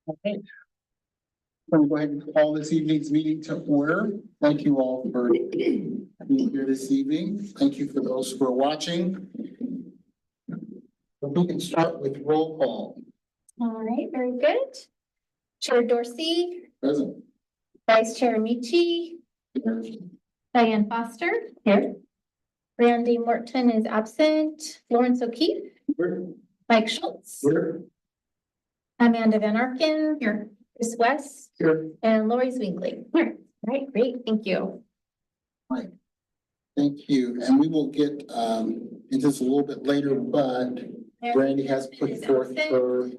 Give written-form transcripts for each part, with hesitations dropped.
Okay. I'm going to go ahead and call this evening's meeting to order. Thank you all for being here this evening. Thank you for those who are watching. If we can start with roll call. All right, very good. Chair Dorsey, Present. Vice Chair Amici, Diane Foster here. Randy Morton is absent. Lawrence O'Keefe, Here. Mike Schultz, Here. Amanda Van Arken here, Chris West, Here. and Lori Zwingli here. All right, great, thank you. Right. Thank you. And we will get into this a little bit later, but Randy has put forth her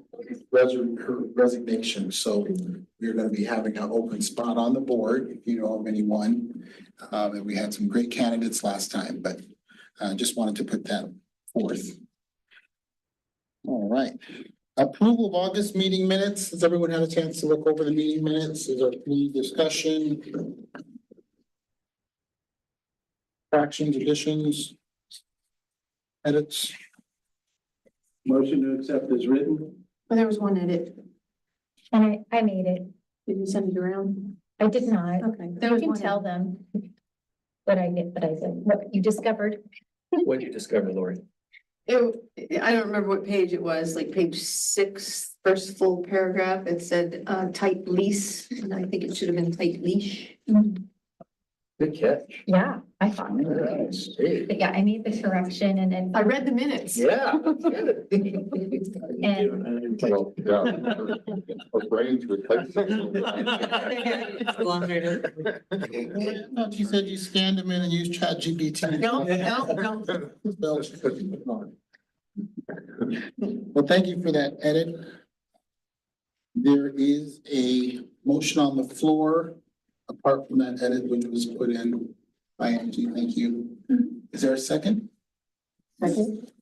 resignation. So we're going to be having an open spot on the board if you know of anyone. And we had some great candidates last time, but just wanted to put that forth. All right. Approval of August meeting minutes. Has everyone had a chance to look over the meeting minutes? Is there any discussion? Fractions, additions, edits? Motion to accept is written. Well, there was one edit. And I made it. Did you send it around? I did not. Okay. You can tell them what I did, what you discovered. What did you discover, Lori? I don't remember what page it was, like page 6, first full paragraph. It said tight lease, and I think it should have been tight leash. Good catch. Yeah, I thought. Nice. Hey. But yeah, I made the correction and then. I read the minutes. Yeah. And Well, yeah. Our brains replace. I thought you said you scanned them in and used ChatGPT. No. Well, thank you for that edit. There is a motion on the floor, apart from that edit, which was put in by Angie. Thank you. Is there a second? Second.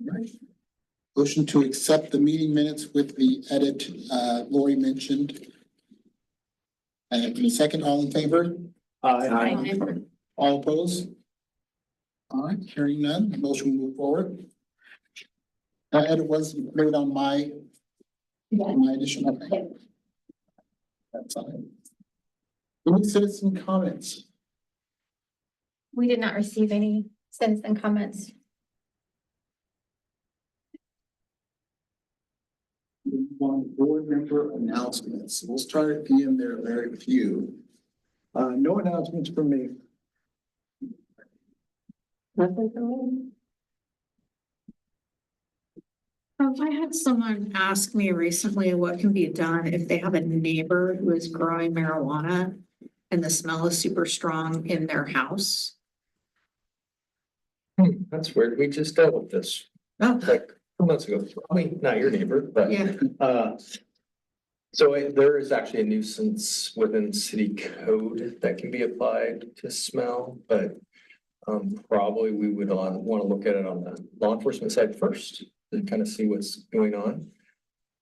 Right. Motion to accept the meeting minutes with the edit Lori mentioned. And in a second, all in favor? All opposed? All right, hearing none, the motion will move forward. That edit was made on my edition, okay. That's fine. Any citizen comments? we did not receive any citizen comments. One board member announcements. We'll start at the end there, Larry, with you. No announcements from me. Nothing for me. I had someone ask me recently what can be done if they have a neighbor who is growing marijuana and the smell is super strong in their house. That's weird. We just dealt with this Oh, like 2 months ago. I mean, not your neighbor, but yeah, there is actually a nuisance within city code that can be applied to smell, but probably we would want to look at it on the law enforcement side first to kind of see what's going on.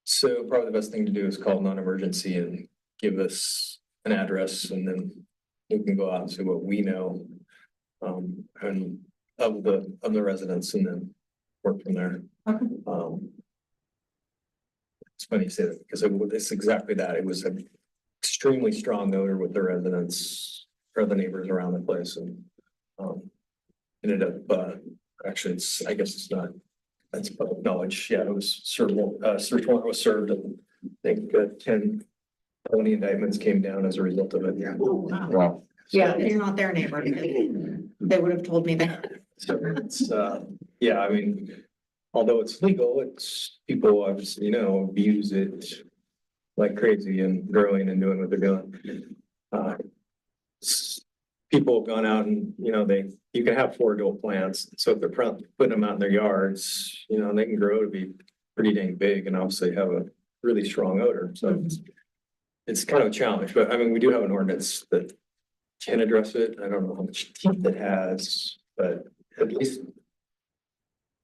So probably the best thing to do is call non-emergency and give us an address, and then we can go out and see what we know and of the residents, and then work from there. Okay. It's funny you say that because it's exactly that. It was an extremely strong odor with the residents or the neighbors around the place, and ended up actually I guess it's not, that's public knowledge. Yeah, it was search warrant was served, and I think 10 felony indictments came down as a result of it. Yeah. Wow. yeah, you're not their neighbor. They would have told me that. So it's yeah, I mean, although it's legal, it's people obviously, abuse it like crazy and growing and doing what they're doing. People have gone out and, you can have 4 adult plants. So if they're putting them out in their yards, they can grow to be pretty dang big and obviously have a really strong odor. So it's kind of a challenge, but I mean, we do have an ordinance that can address it. I don't know how much teeth it has, but at least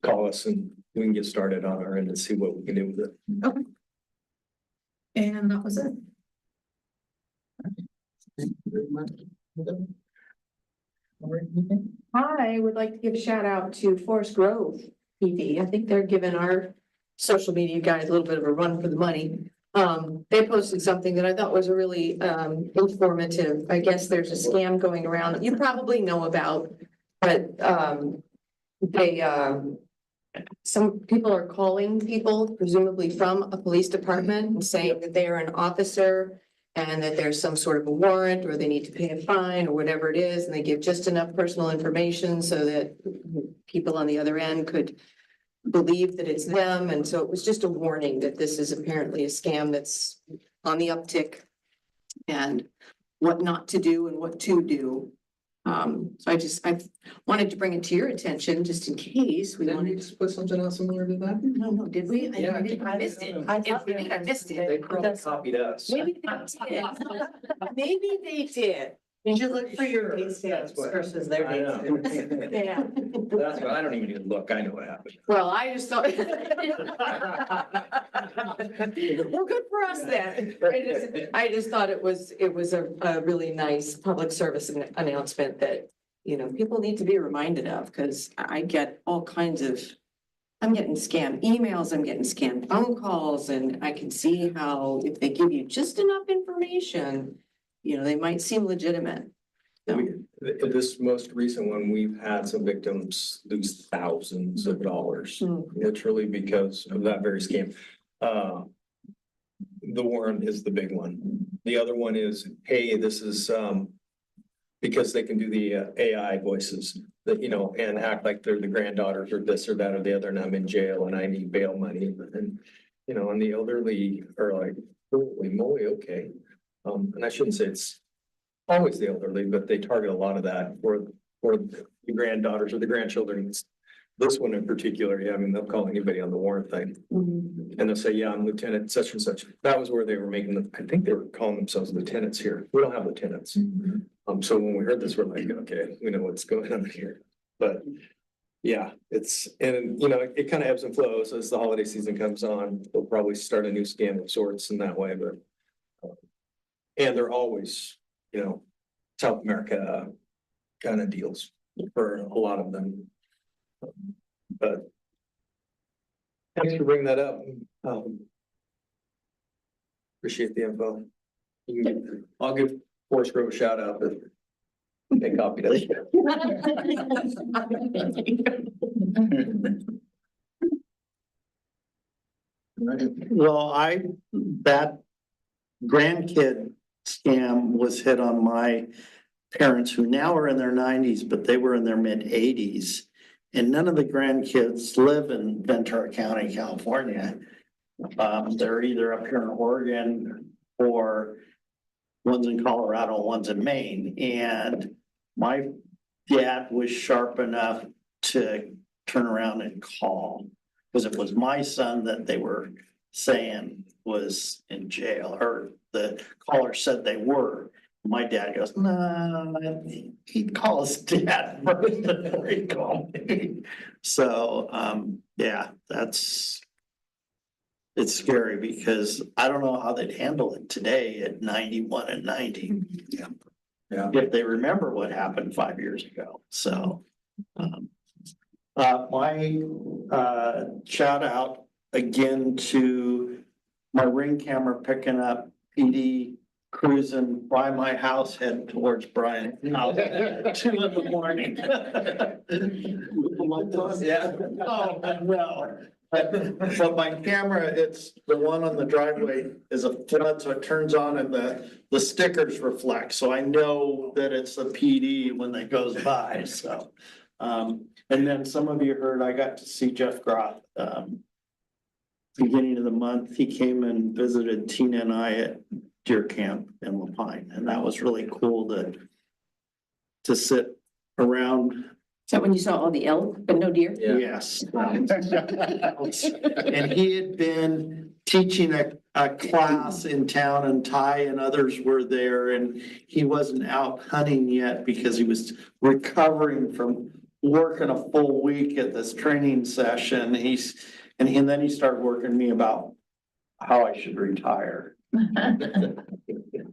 call us and we can get started on our end and see what we can do with it. Okay. And that was it. Thank you very much. I would like to give a shout out to Forest Grove PD. I think they're giving our social media guys a little bit of a run for the money. They posted something that I thought was a really informative. I guess there's a scam going around that you probably know about. But they some people are calling people presumably from a police department and saying that they are an officer and that there's some sort of a warrant or they need to pay a fine or whatever it is, and they give just enough personal information so that people on the other end could believe that it's them. And so it was just a warning that this is apparently a scam that's on the uptick and what not to do and what to do. So I wanted to bring it to your attention just in case we Didn't we wanted. just put something out similar to that? No, did we? Yeah, I I missed it. If we did, I missed They it. probably copied us. Maybe they did. Maybe they did. Did you look for your date That's stamps what- versus their I date know. stamps? Yeah. That's why I don't even look. I know what happened. Well, I just thought. Well, good for us then. I just thought it was a really nice public service announcement that, you know, people need to be reminded of, because I get all kinds of. I'm getting scam emails, I'm getting scam phone calls, and I can see how if they give you just enough information, you know, they might seem legitimate. This most recent one, we've had some victims lose thousands of dollars, literally because of that very scam. The warrant is the big one. The other one is, hey, this is, because they can do the AI voices that, you know, and act like they're the granddaughters or this or that or the other, and I'm in jail and I need bail money. And, you know, and the elderly are like, holy moly, okay. And I shouldn't say it's always the elderly, but they target a lot of that for the granddaughters or the grandchildren. This one in particular, yeah, I mean, they'll call anybody on the warrant thing. And they'll say, yeah, I'm Lieutenant such and such. That was where they were making I think they were calling themselves lieutenants here. We don't have lieutenants. So when we heard this, we're like, okay, we know what's going on here. But yeah, and you know, it kind of ebbs and flows as the holiday season comes on. They'll probably start a new scam of sorts in that way, but and they're always, you know, South America kind of deals for a lot of them. But thanks for bringing that up. Appreciate the info. I'll give Forest Grove a shout out if they copied us. Well, that grandkid scam was hit on my parents who now are in their 90s, but they were in their mid-80s. And none of the grandkids live in Ventura County, California. They're either up here in Oregon or one's in Colorado, one's in Maine. And my dad was sharp enough to turn around and call, because it was my son that they were saying was in jail, or the caller said they were. My dad goes, no, he'd call his dad first before he called me. So, yeah, it's scary because I don't know how they'd handle it today at 91 and 90. Yeah. If they remember what happened 5 years ago. So, my shout out again to my Ring camera picking up PD cruising by my house heading towards Brian. 2 in the morning. Yeah. Oh, no. But my camera, it's the one on the driveway is a flood, so it turns on and the stickers reflect. So I know that it's a PD when it goes by, so. And then some of you heard, I got to see Jeff Groth, beginning of the month. He came and visited Tina and I at deer camp in Lapine, and that was really cool to sit around. Is that when you saw all the elk, but no deer? Yeah. Yes. And he had been teaching a class in town, and Ty and others were there, and he wasn't out hunting yet because he was recovering from working a full week at this training session. And then he started working me about how I should retire.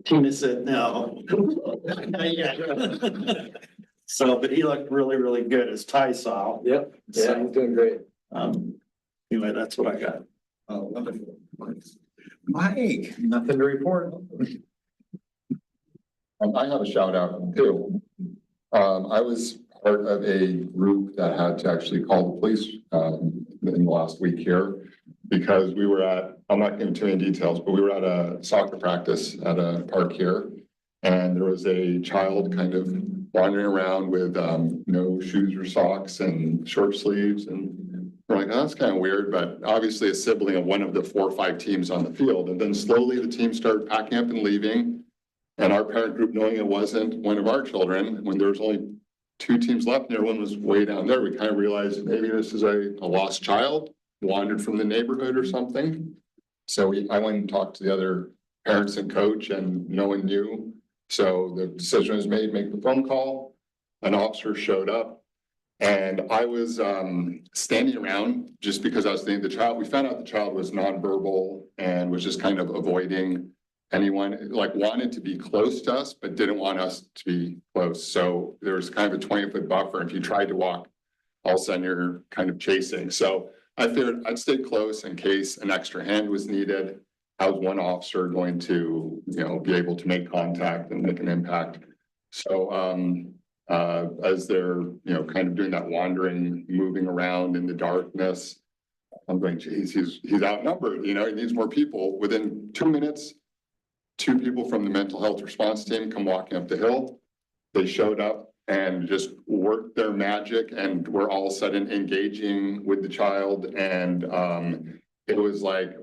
Tina said no. Not yet. So, but he looked really, really good as Ty saw. Yep. Yeah, he's doing great. Anyway, that's what I got. Oh, wonderful. Mike. Nothing to report. I have a shout out too. I was part of a group that had to actually call the police, in the last week here. Because we were at, I'm not giving too many details, but we were at a soccer practice at a park here. And there was a child kind of wandering around with, no shoes or socks and short sleeves. And we're like, oh, that's kind of weird, but obviously a sibling of one of the 4 or 5 teams on the field. And then slowly the team started packing up and leaving. And our parent group, knowing it wasn't one of our children, when there was only 2 teams left and everyone was way down there, we kind of realized maybe this is a lost child, wandered from the neighborhood or something. So I went and talked to the other parents and coach, and no one knew. So the decision was made, make the phone call. An officer showed up, and I was standing around just because I was thinking we found out the child was nonverbal and was just kind of avoiding anyone, like wanted to be close to us, but didn't want us to be close. So there was kind of a 20-foot buffer. If you tried to walk, all of a sudden you're kind of chasing. So I figured I'd stay close in case an extra hand was needed. How was one officer going to, be able to make contact and make an impact? So as they're, kind of doing that wandering, moving around in the darkness, I'm going, geez, he's outnumbered, he needs more people. Within 2 minutes, 2 people from the mental health response team come walking up the hill. They showed up and just worked their magic, and we're all of a sudden engaging with the child. And it was like,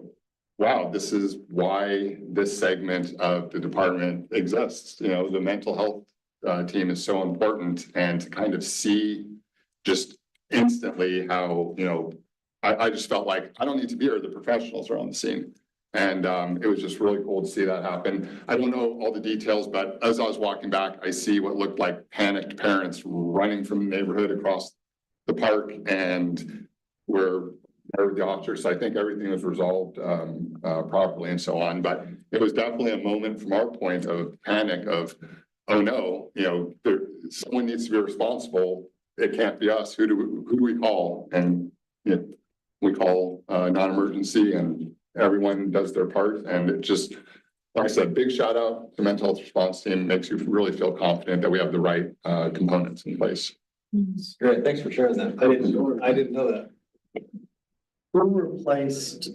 wow, this is why this segment of the department exists. The mental health team is so important, and to kind of see just instantly how, I just felt like I don't need to be here. The professionals are on the scene. And it was just really cool to see that happen. I don't know all the details, but as I was walking back, I see what looked like panicked parents running from the neighborhood across the park, and where the officers. So I think everything was resolved properly and so on. But it was definitely a moment from our point of panic of, oh no, someone needs to be responsible. It can't be us. Who do we call? And we call non-emergency, and everyone does their part. And it just, like I said, big shout out to mental health response team. Makes you really feel confident that we have the right components in place. Great, thanks for sharing that. I didn't know that. Who replaced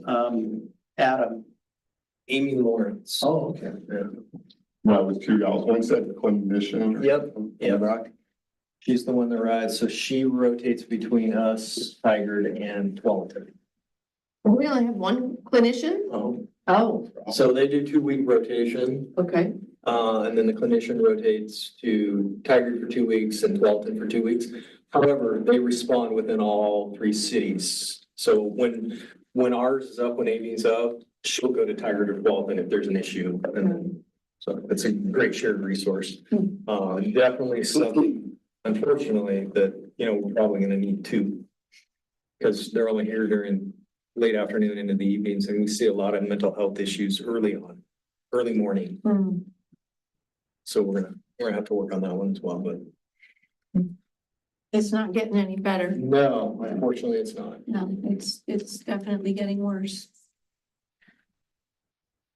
Adam? Amy Lawrence. Oh, okay. Yeah. Well, it was 2 gals. One said clinician. Yep. She's the one that rides, so she rotates between us, Tigard, and Twellington. We only have one clinician? Oh, So they do 2-week rotation, okay. and then the clinician rotates to Tigard for 2 weeks and Twellington for 2 weeks. However, they respond within all 3 cities. So when ours is up, when Amy's up, she'll go to Tigard or Twellington if there's an issue. And so it's a great shared resource. Definitely something, unfortunately, that, we're probably gonna need 2. Because they're only here during late afternoon into the evenings, and we see a lot of mental health issues early morning. So we're gonna have to work on that one as well, but It's not getting any better. no, unfortunately, it's not. No, it's definitely getting worse.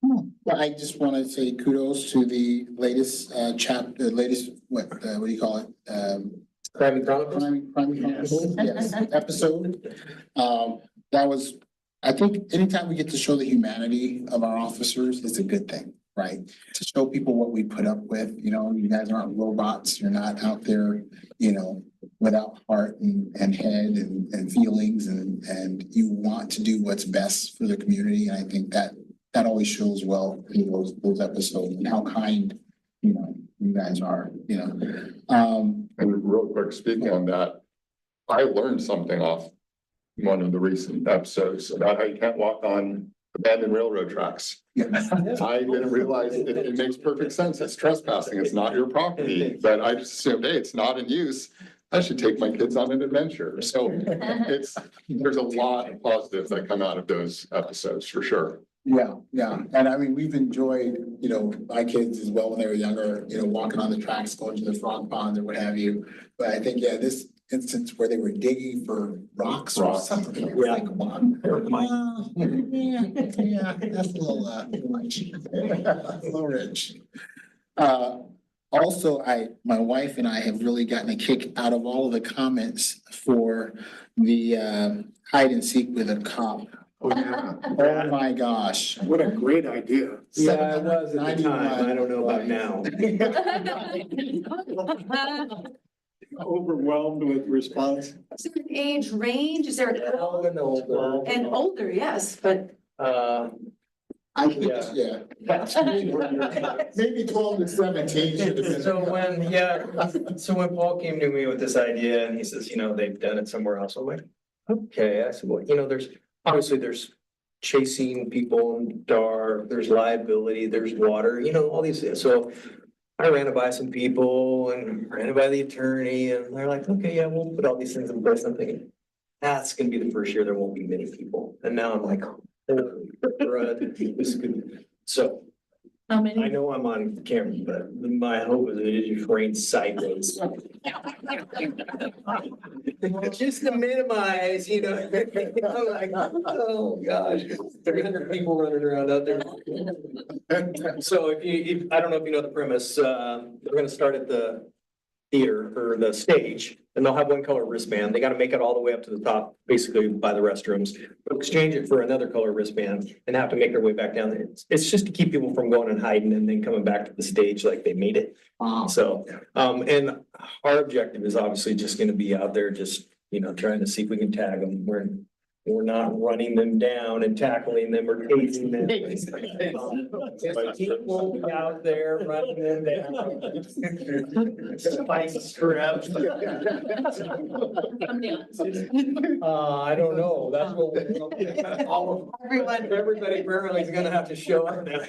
Well, I just want to say kudos to the latest what do you call it? Crime Chronicles? Crime Chronicles, yes, episode. That was, I think anytime we get to show the humanity of our officers, it's a good thing, right? To show people what we put up with, you guys aren't robots, you're not out there, without heart and head and feelings, and you want to do what's best for the community. And I think that always shows well in those episodes, and how kind, you guys are, And real quick, speaking on that, I learned something off one of the recent episodes about how you can't walk on abandoned railroad tracks. Yeah. I didn't realize it makes perfect sense. It's trespassing. It's not your property, but I just assumed, hey, it's not in use. I should take my kids on an adventure. So there's a lot of positives that come out of those episodes for sure. Yeah. And I mean, we've enjoyed, my kids as well when they were younger, walking on the tracks, going to the frog ponds or what have you. But I think, instance where they were digging for rocks or Rocks. something. It was Yeah. like, yeah, that's a little, much. A little rich. Also, my wife and I have really gotten a kick out of all of the comments for the, hide and seek with a cop. Oh, yeah. Oh, my gosh. What a great idea. Yeah, it was at the time. I don't know about now. Overwhelmed with response. Is there an age range? Is there And older. and older? Yes, but I think, yeah. Maybe 12 to 17 should have been. So when Paul came to me with this idea and he says, they've done it somewhere else, I'm like, okay, I said, well, there's chasing people in the dark, there's liability, there's water, all these things. So I ran it by some people and ran it by the attorney and they're like, okay, yeah, we'll put all these things in place. I'm thinking, that's gonna be the first year there won't be many people. And now I'm like, oh, crud, this is good. So How I many? know I'm on camera, but my hope is that it just rains sideways. Just to minimize, I'm like, oh gosh, 300 people running around out there. So I don't know if you know the premise, they're gonna start at the theater or the stage, and they'll have one color wristband. They gotta make it all the way up to the top, basically by the restrooms. They'll exchange it for another color wristband and have to make their way back down there. It's just to keep people from going and hiding and then coming back to the stage like they made it. So, and our objective is obviously just gonna be out there just, trying to see if we can tag them. We're not running them down and tackling them or tasing them. Just people out there running them down. Spike strips. I don't know, that's what. Everybody apparently is gonna have to show up now.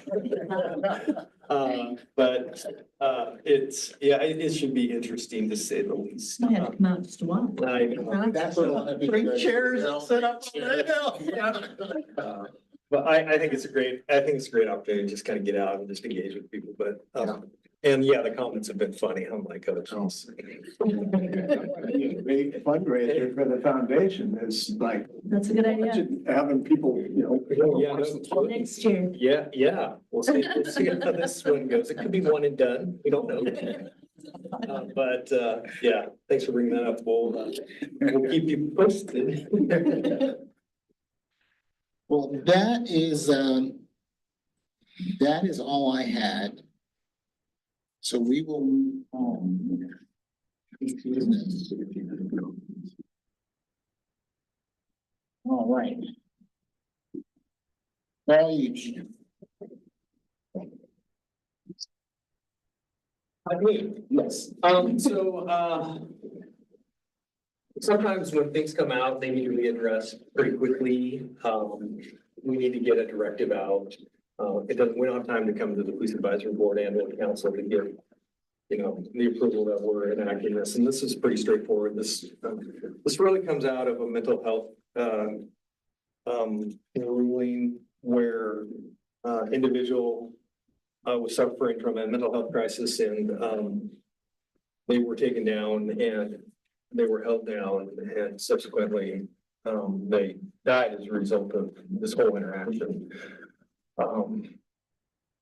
It should be interesting to say the least. I had to come out just one. I know. That's what I'll be. Bring chairs and sit up. But I think it's a great opportunity to just kind of get out and just engage with people, but, and yeah, the comments have been funny. I'm like, oh, geez. Big fundraiser for the foundation is like That's a good idea. having people, Yeah, no, Next year. yeah, we'll see how this one goes. It could be one and done. We don't know. Yeah, thanks for bringing that up. We'll keep you posted. Well, that is all I had. So we will move on. All right. Right. Yes, sometimes when things come out, they need to be addressed pretty quickly. We need to get a directive out. We don't have time to come to the police advisory board and or the council to give, the approval that we're enacting this. And this is pretty straightforward. This really comes out of a mental health, ruling where, individual, was suffering from a mental health crisis and, they were taken down and they were held down and subsequently, they died as a result of this whole interaction.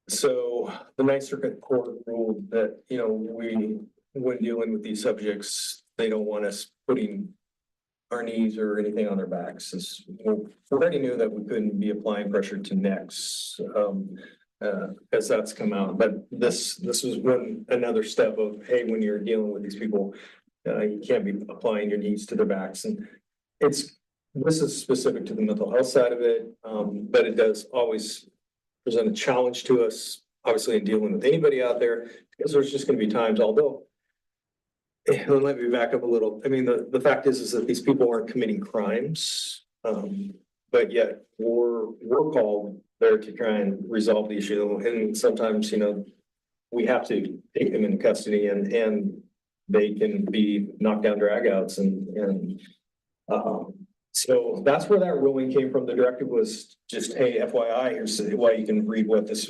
So the Ninth Circuit Court ruled that, when dealing with these subjects, they don't want us putting our knees or anything on their backs. We already knew that we couldn't be applying pressure to necks, as that's come out, but this was another step of, hey, when you're dealing with these people, you can't be applying your knees to their backs. And this is specific to the mental health side of it, but it does always present a challenge to us, obviously, in dealing with anybody out there, because there's just gonna be times, although, let me back up a little. I mean, the fact is that these people aren't committing crimes, but yet we're called there to try and resolve the issue. And sometimes, we have to take them into custody and they can be knocked down dragouts and so that's where that ruling came from. The directive was just, hey, FYI, here's why you can read what this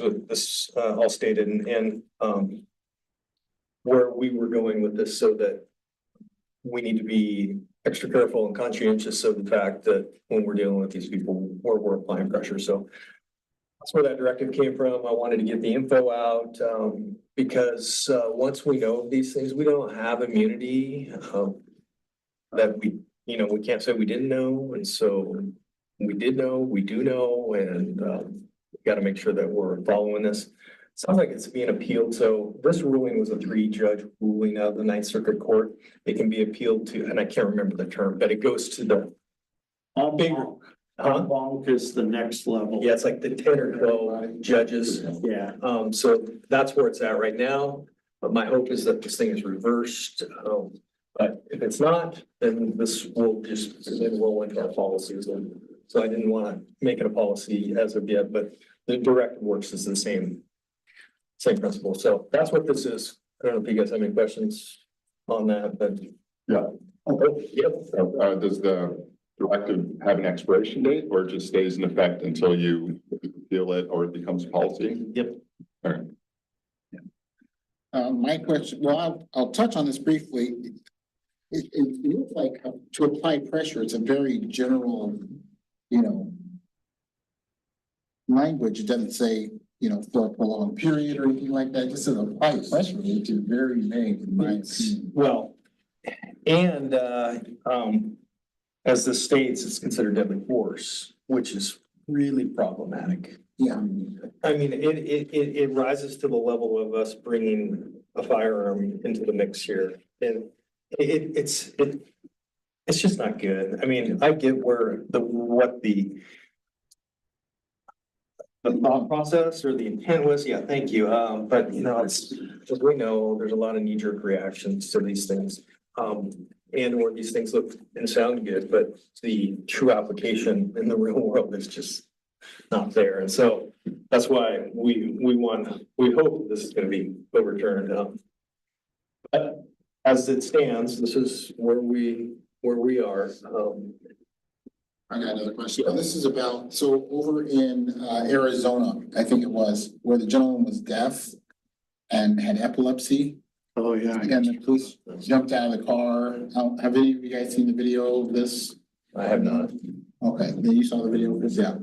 all stated and where we were going with this so that we need to be extra careful and conscientious of the fact that when we're dealing with these people, we're applying pressure. So that's where that directive came from. I wanted to get the info out, because, once we know these things, we don't have immunity, that we can't say we didn't know. And so we did know, we do know, and, we got to make sure that we're following this. Sounds like it's being appealed. So this ruling was a 3-judge ruling out of the Ninth Circuit Court. It can be appealed to, and I can't remember the term, but it goes to the bigger. En banc is the next level. Yeah, it's like the 10 or 12 judges. Yeah. So that's where it's at right now. But my hope is that this thing is reversed. But if it's not, then this will just then roll into our policies. And so I didn't want to make it a policy as of yet, but the directive works is the same principle. So that's what this is. I don't know if you guys have any questions on that, but. Yeah. Oh, yep. Does the directive have an expiration date or it just stays in effect until you feel it or it becomes policy? Yep. All right. My question, well, I'll touch on this briefly. It looks like to apply pressure, it's a very general, language. It doesn't say, for a prolonged period or anything like that. It just says apply pressure, which is very vague in my opinion. Well, and, as the states, it's considered deadly force, which is really problematic. Yeah, I mean, it rises to the level of us bringing a firearm into the mix here. And it's just not good. I mean, I get where what the thought process or the intent was. Yeah, thank you. But it's, as we know, there's a lot of knee-jerk reactions to these things. Or these things look and sound good, but the true application in the real world is just not there. And so that's why we hope this is going to be overturned. But as it stands, this is where we are. I got another question. This is about, so over in Arizona, I think it was, where the gentleman was deaf and had epilepsy. Oh, yeah. And the police jumped out of the car. Have any of you guys seen the video of this? I have not. Okay, then you saw the video of this, yeah.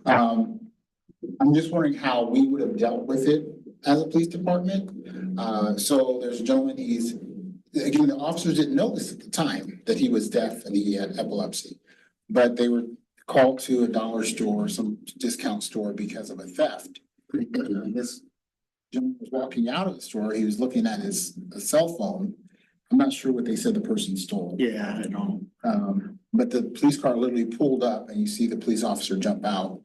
I'm just wondering how we would have dealt with it as a police department. So there's a gentleman, again, the officers didn't know this at the time, that he was deaf and he had epilepsy. But they were called to a dollar store, some discount store because of a theft. And this gentleman was walking out of the store, he was looking at his cell phone. I'm not sure what they said the person stole. Yeah, I know. But the police car literally pulled up and you see the police officer jump out.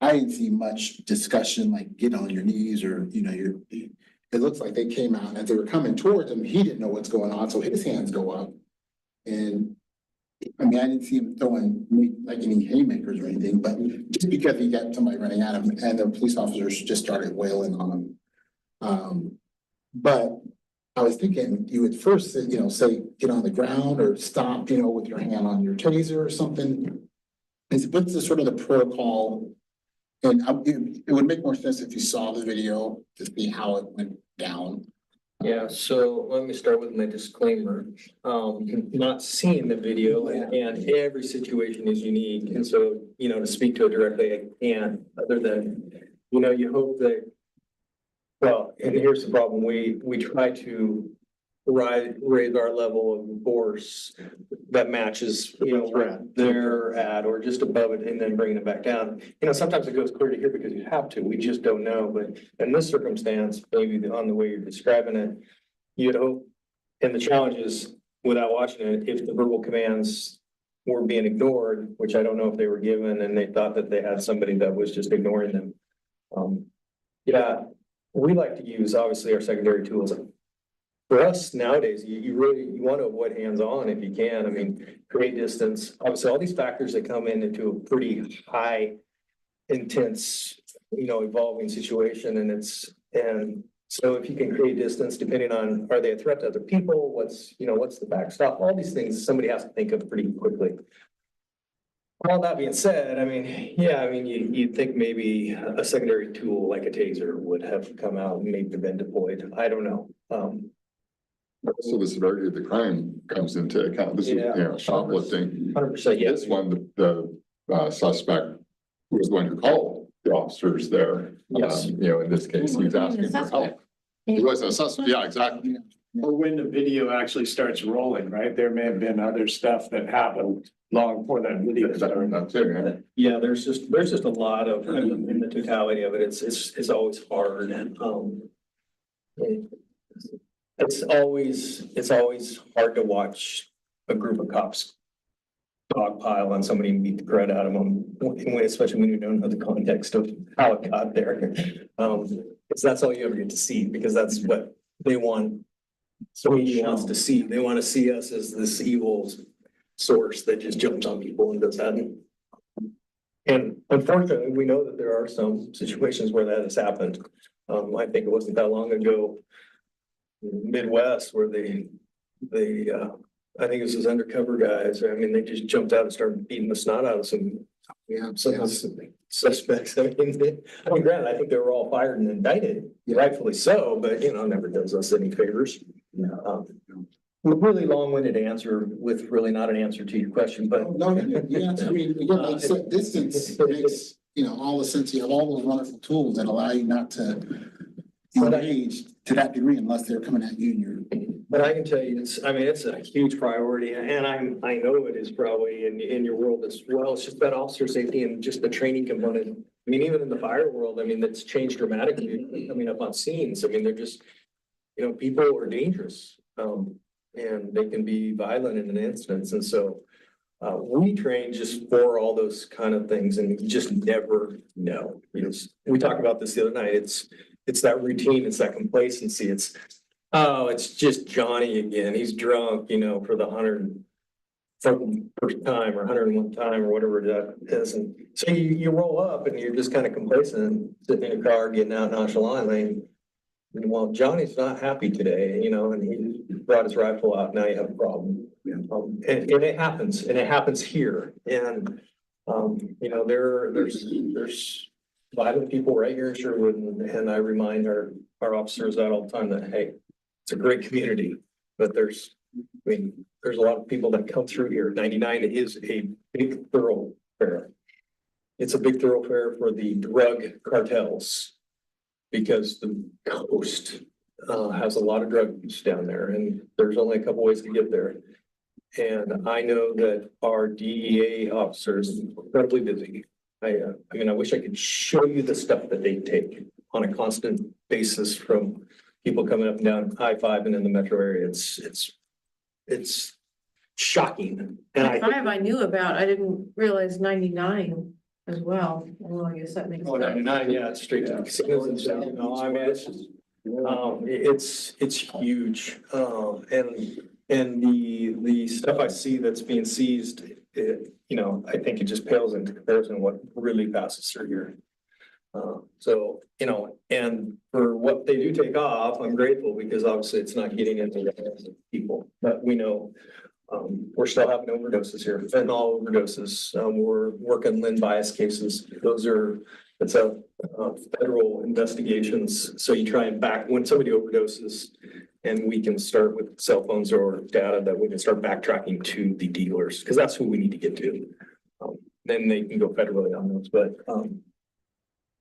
I didn't see much discussion, like get on your knees or, it looks like they came out and as they were coming towards him, he didn't know what's going on, so his hands go up. And I mean, I didn't see him throwing like any haymakers or anything, but just because he got somebody running at him and the police officers just started wailing on him. But I was thinking you would first, say, get on the ground or stop, with your hand on your taser or something. What's the sort of the protocol? And it would make more sense if you saw the video to see how it went down. Yeah, so let me start with my disclaimer. Not seeing the video and every situation is unique. And so, to speak to it directly, I can't, other than, you hope that, well, and here's the problem. We try to raise our level of force that matches, where they're at or just above it and then bringing it back down. Sometimes it goes clear to here because you have to, we just don't know. But in this circumstance, maybe on the way you're describing it, you'd hope, and the challenge is without watching it, if the verbal commands were being ignored, which I don't know if they were given and they thought that they had somebody that was just ignoring them. We like to use obviously our secondary tools. For us nowadays, you want to avoid hands-on if you can. I mean, create distance. Obviously, all these factors that come into a pretty high, intense, evolving situation, and so if you can create distance, depending on are they a threat to other people, what's the backstop? All these things somebody has to think of pretty quickly. All that being said, you'd think maybe a secondary tool like a taser would have come out and maybe been deployed. I don't know. So the severity of the crime comes into account. This is, shoplifting. 100%, yes. This one, the suspect was going to call the officers there. Yes. In this case, he was asking for help. He was a suspect, yeah, exactly. Or when the video actually starts rolling, right? There may have been other stuff that happened long before that video started. That's it, man. Yeah, there's just a lot of, in the totality of it, it's always hard and, it's always hard to watch a group of cops dogpile on somebody and beat the crud out of them, especially when you don't know the context of how it got there. Because that's all you ever get to see, because that's what they want. So he wants to see, they want to see us as this evil source that just jumps on people and does that. And unfortunately, we know that there are some situations where that has happened. I think it wasn't that long ago, Midwest, where I think it was his undercover guys. I mean, they just jumped out and started beating the snot out of some suspects. I mean, granted, I think they were all fired and indicted, rightfully so, but never does us any favors. A really long-winded answer with really not an answer to your question, but. No, yeah, I mean, like I said, distance makes, all the sense. You have all those wonderful tools that allow you not to engage to that degree unless they're coming at you and you're. But I can tell you, it's a huge priority, and I know it is probably in your world as well. It's just about officer safety and just the training component. I mean, even in the fire world, that's changed dramatically. Up on scenes. They're just, people are dangerous, and they can be violent in an instance. And so we train just for all those kind of things, and you just never know. We talked about this the other night. It's that routine, it's that complacency. It's just Johnny again. He's drunk, for the 101st time or 101 time or whatever that is. And so you roll up and you're just kind of complacent, sitting in a car, getting out nonchalantly. Well, Johnny's not happy today, and he brought his rifle out. Now you have a problem. And it happens here. And, there's violent people right here in Sherwood. And I remind our officers that all the time that, hey, it's a great community, but there's a lot of people that come through here. 99 is a big thoroughfare. It's a big thoroughfare for the drug cartels because the coast has a lot of drug use down there, and there's only a couple ways to get there. And I know that our DEA officers are incredibly busy. I wish I could show you the stuff that they take on a constant basis from people coming up and down I-5 and in the metro area. It's shocking. And I knew about, I didn't realize 99 as well. Well, I guess that makes. 99, yeah, it's straight to the casinos and stuff. It's huge. And the stuff I see that's being seized, I think it just pales into comparison to what really passes through here. And for what they do take off, I'm grateful because obviously it's not getting into the hands of people. But we know we're still having overdoses here, fentanyl overdoses. We're working Lynn bias cases. It's a federal investigations. So you try and when somebody overdoses, and we can start with cell phones or data that we can start backtracking to the dealers, because that's who we need to get to. Then they can go federally on those, but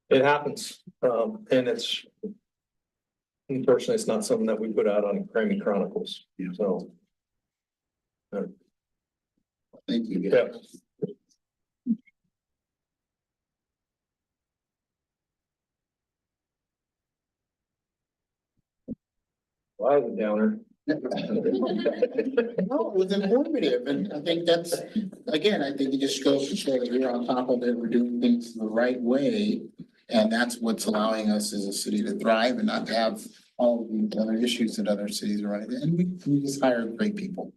it happens. And unfortunately, it's not something that we put out on Crime Chronicles. Yeah. So. Thank you. Yeah. Well, I was a downer. No, it was informative, and I think that's, again, I think it just goes to show that we're on top of it, we're doing things the right way. And that's what's allowing us as a city to thrive and not to have all of the other issues that other cities are running. And we just hire great people.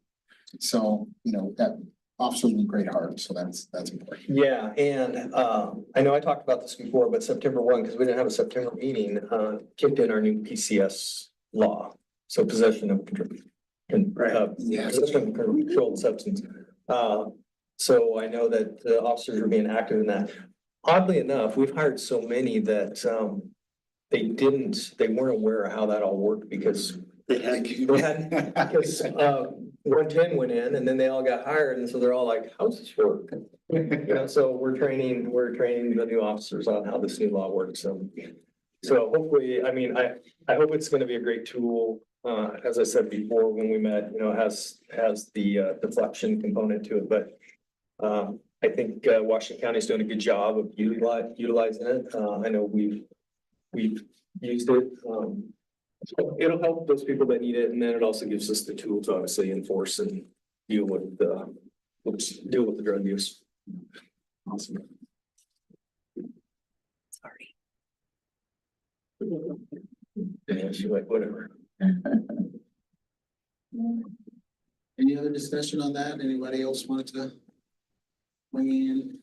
So, that officers with great hearts, so that's important. Yeah, and I know I talked about this before, but September 1, because we didn't have a September meeting, kicked in our new PCS law. So possession of controlled substance. So I know that the officers are being active in that. Oddly enough, we've hired so many that they weren't aware of how that all worked, because They had, They had, because, 110 went in and then they all got hired. And so they're all like, how's this work? You know, so we're training the new officers on how this new law works. So hopefully, I mean, I hope it's gonna be a great tool. As I said before, when we met, you know, it has the deflection component to it, but I think Washington County's doing a good job of utilizing it. I know we've used it. So it'll help those people that need it, and then it also gives us the tool to obviously enforce and deal with the drug use. Awesome. Sorry. Yeah, she's like, whatever. Any other discussion on that? Anybody else wanted to weigh in?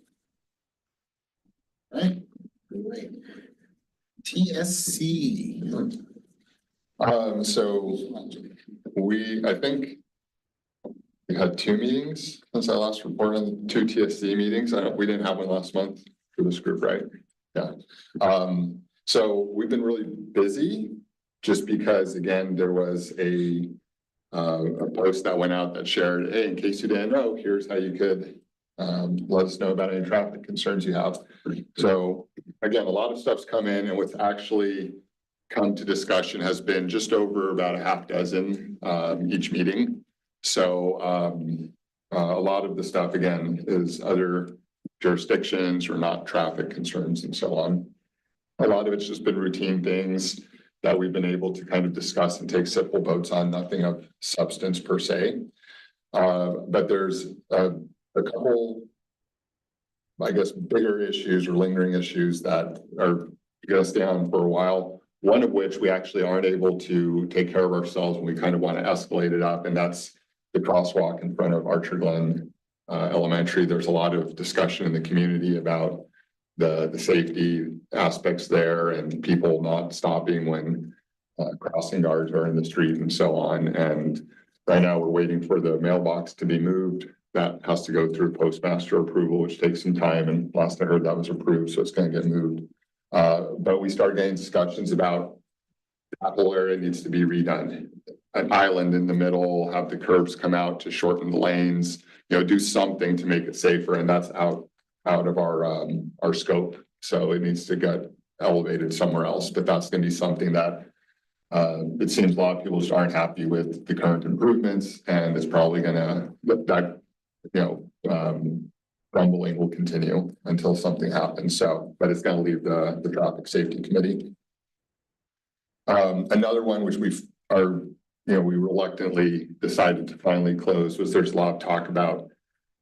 All right, great. TSC. So I think we had 2 meetings since I last reported on the 2 TSC meetings. We didn't have one last month for this group, right? Yeah. So we've been really busy just because, again, there was a post that went out that shared, hey, in case you didn't know, here's how you could let us know about any traffic concerns you have. So again, a lot of stuff's come in, and what's actually come to discussion has been just over about a 6 each meeting. So a lot of the stuff, again, is other jurisdictions or not traffic concerns and so on. A lot of it's just been routine things that we've been able to kind of discuss and take simple votes on, nothing of substance per se. But there's a couple, I guess, bigger issues or lingering issues that are going to stay on for a while. One of which we actually aren't able to take care of ourselves when we kind of want to escalate it up, and that's the crosswalk in front of Archer Glen Elementary. There's a lot of discussion in the community about the safety aspects there and people not stopping when crossing guards are in the street and so on. And right now we're waiting for the mailbox to be moved. That has to go through postmaster approval, which takes some time. And last I heard that was approved, so it's going to get moved. But we started getting discussions about that whole area needs to be redone. An island in the middle, have the curbs come out to shorten the lanes, you know, do something to make it safer. And that's out of our scope. So it needs to get elevated somewhere else, but that's going to be something that it seems a lot of people just aren't happy with the current improvements, and it's probably going to, rumbling will continue until something happens. So, but it's going to leave the traffic safety committee. Another one, which we reluctantly decided to finally close, was there's a lot of talk about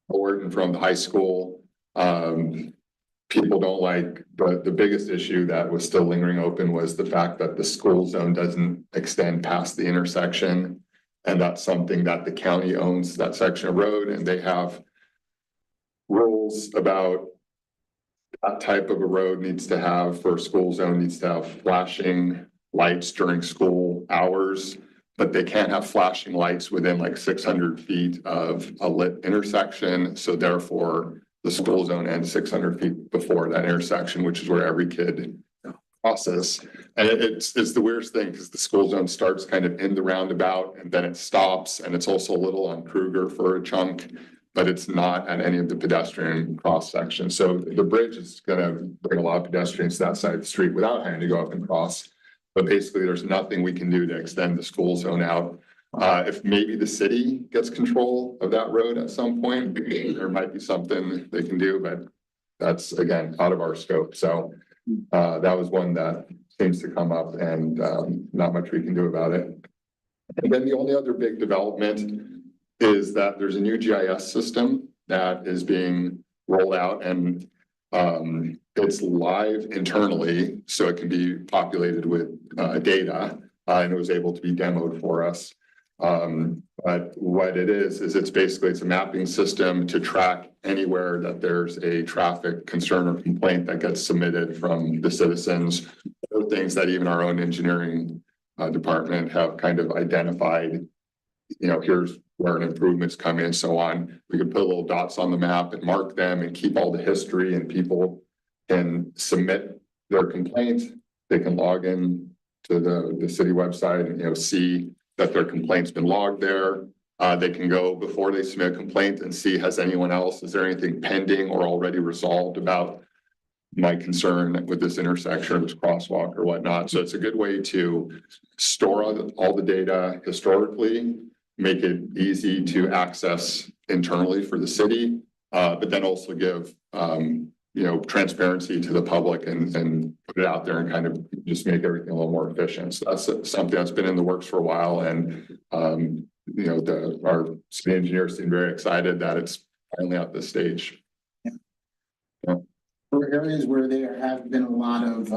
Orton from the high school. People don't like, but the biggest issue that was still lingering open was the fact that the school zone doesn't extend past the intersection. And that's something that the county owns, that section of road, and they have rules about that type of a road needs to have, for a school zone, needs to have flashing lights during school hours, but they can't have flashing lights within like 600 feet of a lit intersection. So therefore, the school zone ends 600 feet before that intersection, which is where every kid crosses. And it's the weirdest thing, because the school zone starts kind of in the roundabout and then it stops, and it's also a little on Kruger for a chunk, but it's not at any of the pedestrian cross sections. So the bridge is going to bring a lot of pedestrians to that side of the street without having to go up and cross. But basically, there's nothing we can do to extend the school zone out. If maybe the city gets control of that road at some point, there might be something they can do, but that's, again, out of our scope. So that was one that seems to come up, and not much we can do about it. And then the only other big development is that there's a new GIS system that is being rolled out, and it's live internally, so it can be populated with data, and it was able to be demoed for us. But what it is it's basically, it's a mapping system to track anywhere that there's a traffic concern or complaint that gets submitted from the citizens, or things that even our own engineering department have kind of identified. You know, here's where an improvement's come in, so on. We can put little dots on the map and mark them and keep all the history, and people can submit their complaint. They can log in to the city website and, see that their complaint's been logged there. They can go before they submit a complaint and see, has anyone else, is there anything pending or already resolved about my concern with this intersection or this crosswalk or whatnot. So it's a good way to store all the data historically, make it easy to access internally for the city, but then also give, transparency to the public and put it out there and kind of just make everything a little more efficient. So that's something that's been in the works for a while. And, our city engineers seem very excited that it's finally at this stage. For areas where there have been a lot of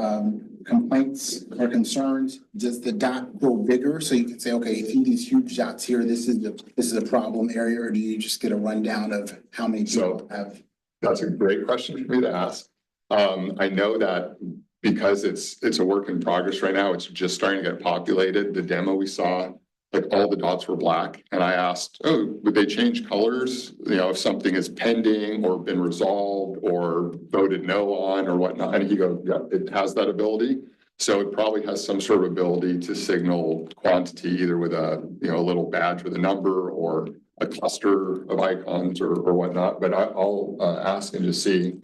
complaints or concerns, does the dot go bigger? So you can say, okay, if you these huge dots here, this is a problem area, or do you just get a rundown of how many people have? That's a great question for me to ask. I know that because it's a work in progress right now, it's just starting to get populated. The demo we saw, like all the dots were black. And I asked, oh, would they change colors? If something is pending or been resolved or voted no on or whatnot. And he goes, yeah, it has that ability. So it probably has some sort of ability to signal quantity, either with a little badge with a number or a cluster of icons or whatnot. But I'll ask and just see,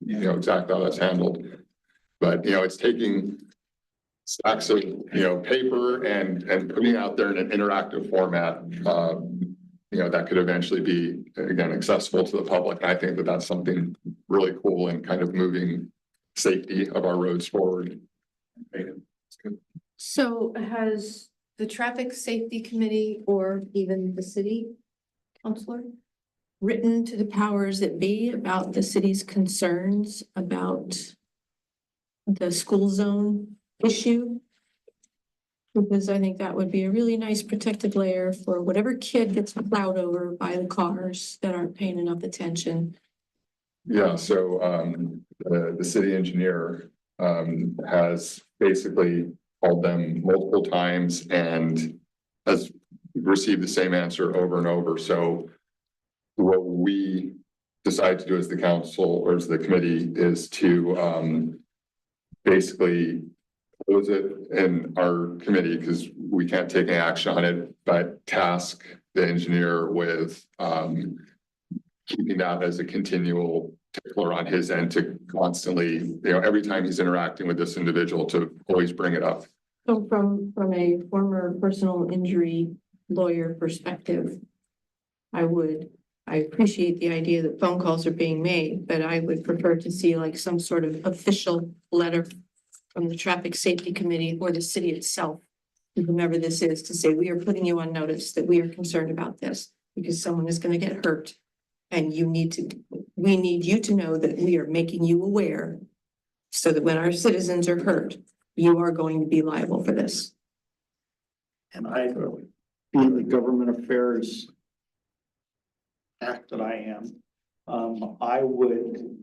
exactly how that's handled. But, it's taking stacks of, paper and putting it out there in an interactive format, that could eventually be, again, accessible to the public. And I think that that's something really cool and kind of moving safety of our roads forward. So has the traffic safety committee or even the city councilor written to the powers that be about the city's concerns about the school zone issue? Because I think that would be a really nice protective layer for whatever kid gets plowed over by the cars that aren't paying enough attention. Yeah, so the city engineer has basically called them multiple times and has received the same answer over and over. So what we decide to do as the council or as the committee is to basically close it in our committee, because we can't take any action on it, but task the engineer with keeping that as a continual tickler on his end to constantly, every time he's interacting with this individual, to always bring it up. So from a former personal injury lawyer perspective, I appreciate the idea that phone calls are being made, but I would prefer to see like some sort of official letter from the traffic safety committee or the city itself, whomever this is, to say, we are putting you on notice that we are concerned about this because someone is going to get hurt. And we need you to know that we are making you aware so that when our citizens are hurt, you are going to be liable for this. And being the government affairs act that I am, I would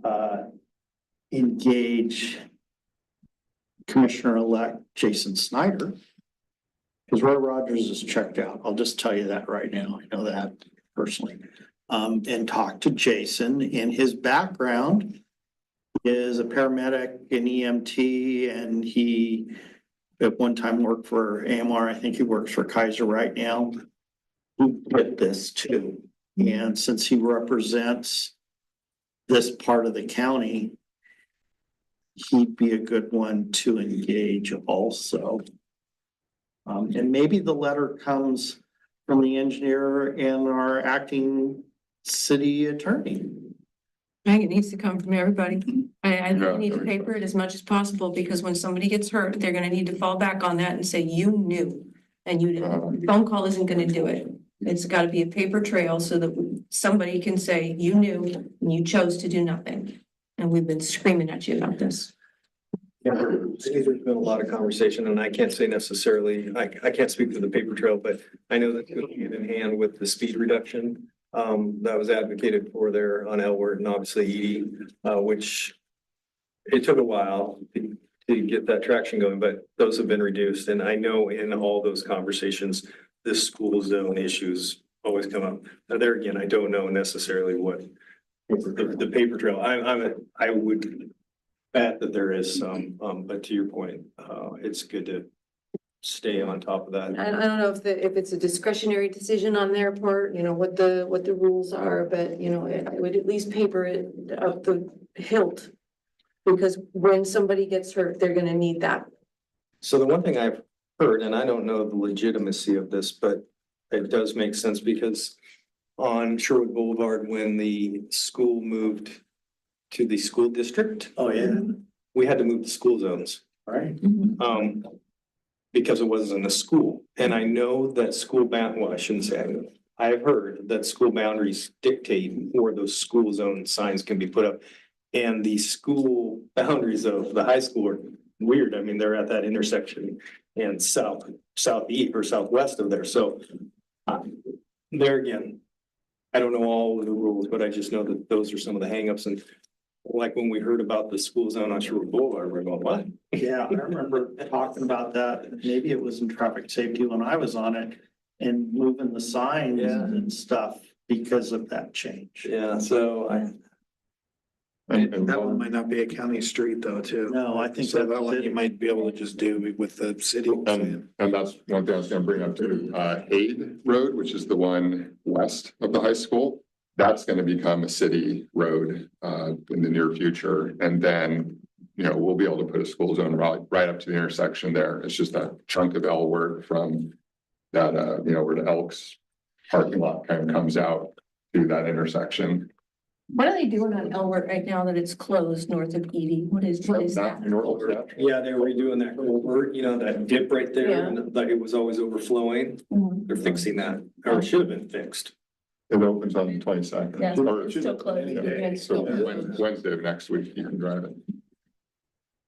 engage Commissioner-elect Jason Snyder, because Roy Rogers is checked out. I'll just tell you that right now. I know that personally. And talk to Jason. In his background is a paramedic in EMT, and he at one time worked for AMR. I think he works for Kaiser right now. He did this too. And since he represents this part of the county, he'd be a good one to engage also. And maybe the letter comes from the engineer and our acting city attorney. I think it needs to come from everybody. I think Yeah, we need to paper it as much as possible, because when somebody gets hurt, they're gonna need to fall back on that and say, you knew. And you didn't. Phone call isn't gonna do it. It's gotta be a paper trail so that somebody can say, you knew and you chose to do nothing. And we've been screaming at you about this. Yeah, there's been a lot of conversation, and I can't say necessarily, I can't speak for the paper trail, but I know that's going hand in hand with the speed reduction that was advocated for there on Elward and obviously Edie, which it took a while to get that traction going, but those have been reduced. And I know in all those conversations, this school zone issues always come up. Now there again, I don't know necessarily what the paper trail, I would bet that there is some, but to your point, it's good to stay on top of that. I don't know if it's a discretionary decision on their part, what the rules are, but, I would at least paper it up the hilt. Because when somebody gets hurt, they're gonna need that. So the one thing I've heard, and I don't know the legitimacy of this, but it does make sense because on Sherwood Boulevard, when the school moved to the school district, Oh, yeah, we had to move the school zones. right. Because it wasn't a school. And I know that well, I shouldn't say I know. I've heard that school boundaries dictate where those school zone signs can be put up. And the school boundaries of the high school are weird. I mean, they're at that intersection and southeast or southwest of there. So there again, I don't know all of the rules, but I just know that those are some of the hangups. And like when we heard about the school zone on Sherwood Boulevard, we're going, what? Yeah, I remember talking about that. Maybe it was in traffic safety when I was on it and moving the signs Yeah. and stuff because of that change. Yeah, so And That one might not be a county street though, too. No, I think So that's that one city. you might be able to just do with the city. and that's one thing I was gonna bring up too, Hade Road, which is the one west of the high school. That's gonna become a city road, in the near future, and then, we'll be able to put a school zone right up to the intersection there. It's just a chunk of L word from that, where the Elks parking lot kind of comes out to that intersection. What are they doing on Elbert right now that it's closed north of Edie? What is that? yeah, they're redoing that culvert, that dip right there, Yeah. and that it was always overflowing. Mhm. They're fixing that, or it should have been fixed. It opens on the 22nd. Yeah, it's still closed. Yeah. It's So still- Wednesday of next week, you can drive it.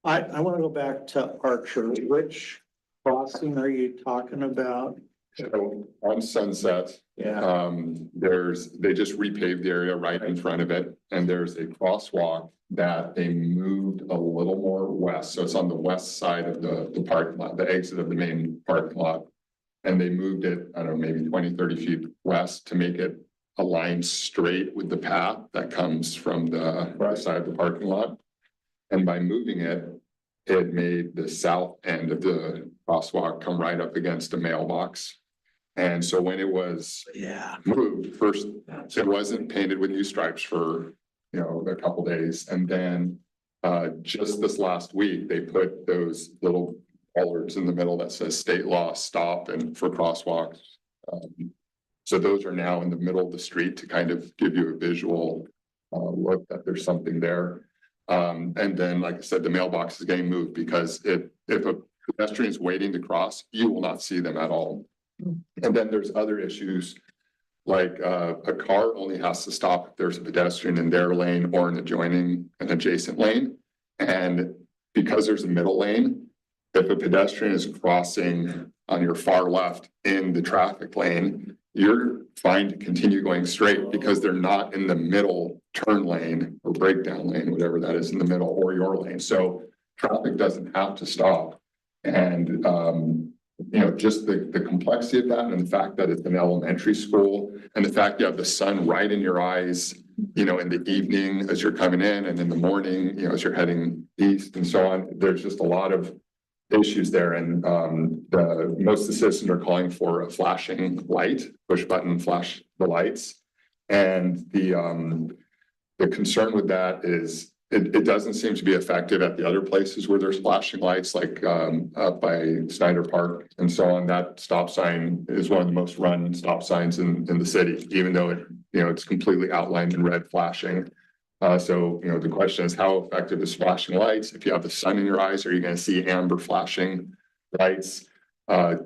I want to go back to Archer. Which crossing are you talking about? So on Sunset, Yeah, they just repaved the area right in front of it, and there's a crosswalk that they moved a little more west. So it's on the west side of the parking lot, the exit of the main parking lot. And they moved it, I don't know, maybe 20-30 feet west to make it align straight with the path that comes from the side of the parking lot. And by moving it, it made the south end of the crosswalk come right up against a mailbox. And so when it was moved, first, it wasn't painted with new stripes for, a couple days. And then just this last week, they put those little bollards in the middle that says state law stop and for crosswalks. So those are now in the middle of the street to kind of give you a visual look that there's something there. And then, like I said, the mailbox is getting moved because if a pedestrian is waiting to cross, you will not see them at all. And then there's other issues, like a car only has to stop if there's a pedestrian in their lane or an adjacent lane. And because there's a middle lane, if a pedestrian is crossing on your far left in the traffic lane, you're fine to continue going straight because they're not in the middle turn lane or breakdown lane, whatever that is in the middle, or your lane. So traffic doesn't have to stop. And, just the complexity of that and the fact that it's an elementary school and the fact you have the sun right in your eyes, in the evening as you're coming in and in the morning, as you're heading east and so on, there's just a lot of issues there. And most of the citizens are calling for a flashing light, push button, flash the lights. And the concern with that is it doesn't seem to be effective at the other places where there's flashing lights, like up by Snyder Park and so on. That stop sign is one of the most run stop signs in the city, even though it's completely outlined in red flashing. So the question is, how effective is flashing lights? If you have the sun in your eyes, are you going to see amber flashing lights?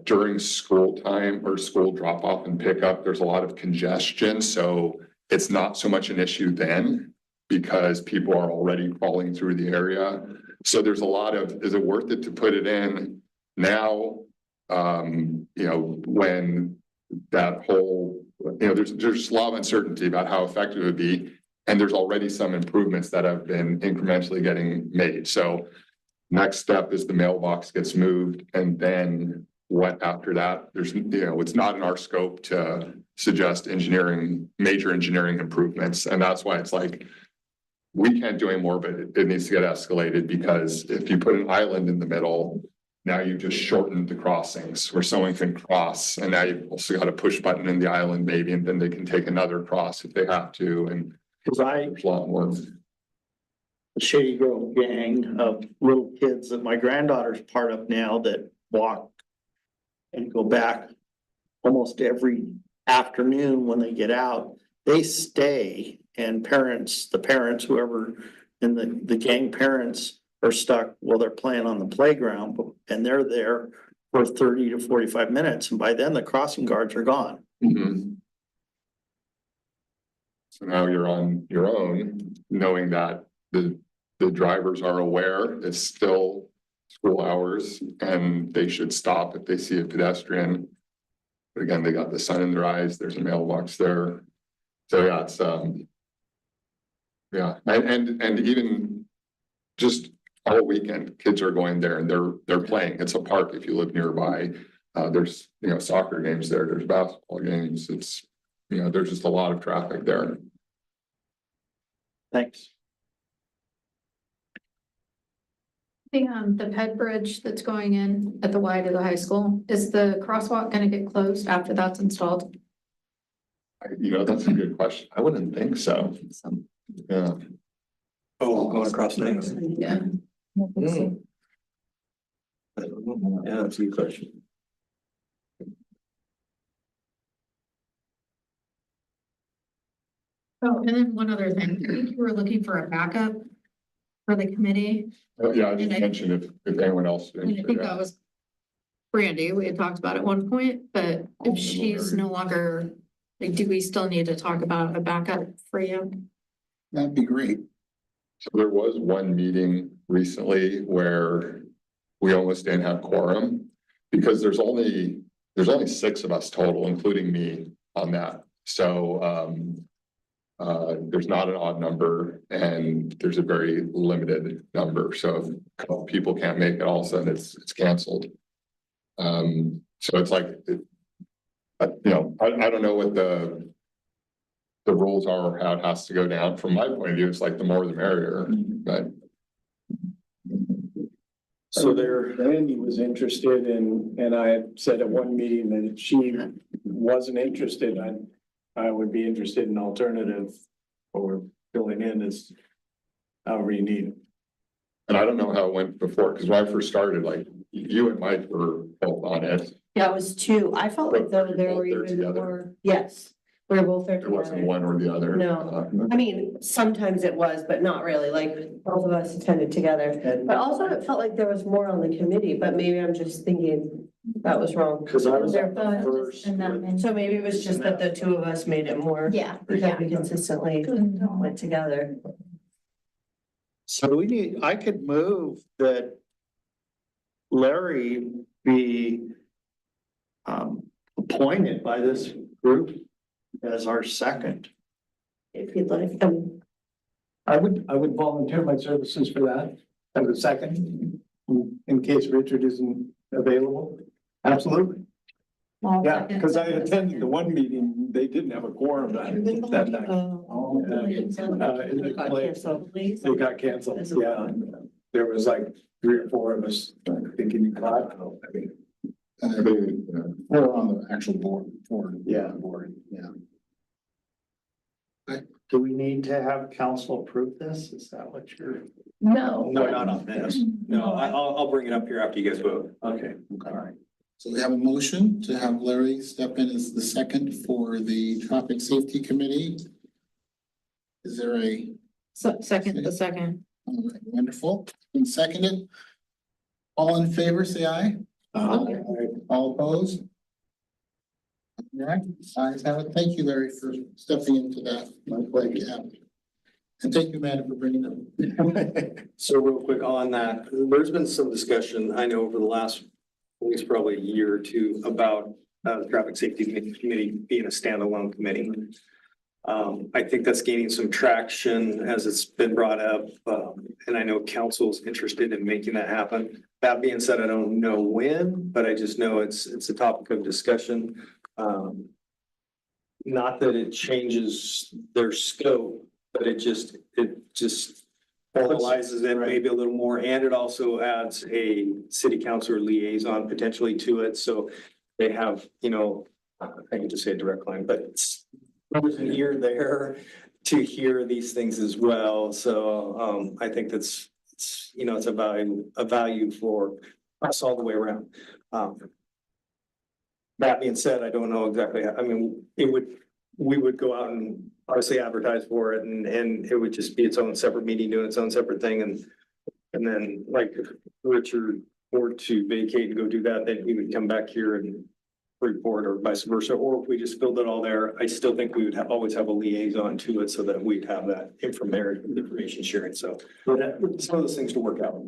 During school time or school drop off and pickup, there's a lot of congestion. So it's not so much an issue then, because people are already crawling through the area. So there's a lot of, is it worth it to put it in now? When that whole, there's a lot of uncertainty about how effective it would be. And there's already some improvements that have been incrementally getting made. So next step is the mailbox gets moved. And then what after that? There's, it's not in our scope to suggest major engineering improvements. And that's why it's like, we can't do any more, but it needs to get escalated, because if you put an island in the middle, now you've just shortened the crossings where someone can cross, and now you've also got a push button in the island maybe, and then they can take another cross if they have to, and Cause I, there's a lot more. the Shady Grove gang of little kids that my granddaughter's part of now that walk and go back almost every afternoon when they get out, they stay, and the parents, whoever, and the gang parents are stuck while they're playing on the playground, and they're there for 30 to 45 minutes, and by then the crossing guards are gone. Mhm. So now you're on your own, knowing that the drivers are aware it's still school hours and they should stop if they see a pedestrian. But again, they got the sun in their eyes, there's a mailbox there. So yeah, it's yeah, and even just all weekend, kids are going there and they're playing. It's a park if you live nearby. There's, soccer games there, there's basketball games, it's, there's just a lot of traffic there. Thanks. The ped bridge that's going in at the Y to the high school, is the crosswalk gonna get closed after that's installed? That's a good question. I wouldn't think so. Yeah. Oh, going across things. Yeah. Yeah, that's a good question. Oh, and then one other thing, I think you were looking for a backup for the committee. Yeah, I just mentioned if anyone else. And I think that was Brandy, we had talked about at one point, but if she's no longer, like, do we still need to talk about a backup for you? That'd be great. So there was one meeting recently where we almost didn't have quorum because there's only 6 of us total, including me on that. So there's not an odd number and there's a very limited number. So if a couple people can't make it, all of a sudden it's canceled. So it's like, I don't know what the rules are or how it has to go down. From my point of view, it's like the more the merrier, but. So Randy was interested in, and I had said at one meeting that if she wasn't interested, I would be interested in alternative or filling in as however you need it. And I don't know how it went before, because when I first started, like you and Mike were both on it. Yeah, it was 2. I felt like though there were Both there even together. more, yes, we were both there There wasn't together. one or the other. No. I mean, sometimes it was, but not really, like both of us attended together. But also it felt like there was more on the committee, but maybe I'm just thinking that was wrong. Cause I was There- at the first. And that meant- So maybe it was just that the 2 of us made it more. Yeah, Because yeah. we consistently went together. So I could move that Larry be appointed by this group as our second. If you'd like. I would volunteer my services for that as a second, in case Richard isn't available. Absolutely. Yeah, because I attended the one meeting, they didn't have a quorum that night. They got canceled, yeah. There was like 3 or 4 of us thinking, God, I mean, Or on the actual board, Yeah. board, yeah. Do we need to have council approve this? Is that what you're? No. No, not on this. No, I'll bring it up here after you guys vote. Okay, all right. So we have a motion to have Larry step in as the second for the traffic safety committee. Is there a, Second. all right, wonderful, and seconded? All in favor, say aye. All opposed? All right, ayes have it. Thank you, Larry, for stepping into that. My pleasure. Yeah. And thank you, Matt, for bringing it. So real quick on that, there's been some discussion, I know over the last, at least probably a year or two, about the traffic safety committee being a standalone committee. I think that's gaining some traction as it's been brought up, and I know council's interested in making that happen. That being said, I don't know when, but I just know it's a topic of discussion. Not that it changes their scope, but it just formalizes it maybe a little more, and it also adds a city councilor liaison potentially to it, so they have, I can just say a direct line, but it's there's an ear there to hear these things as well, so, I think it's a value for us all the way around. That being said, I don't know exactly, we would go out and obviously advertise for it, and it would just be its own separate meeting, doing its own separate thing, and then like if Richard were to vacate and go do that, then he would come back here and report, or vice versa, or if we just filled it all there, I still think we would always have a liaison to it so that we'd have that information sharing, so some of those things to work out.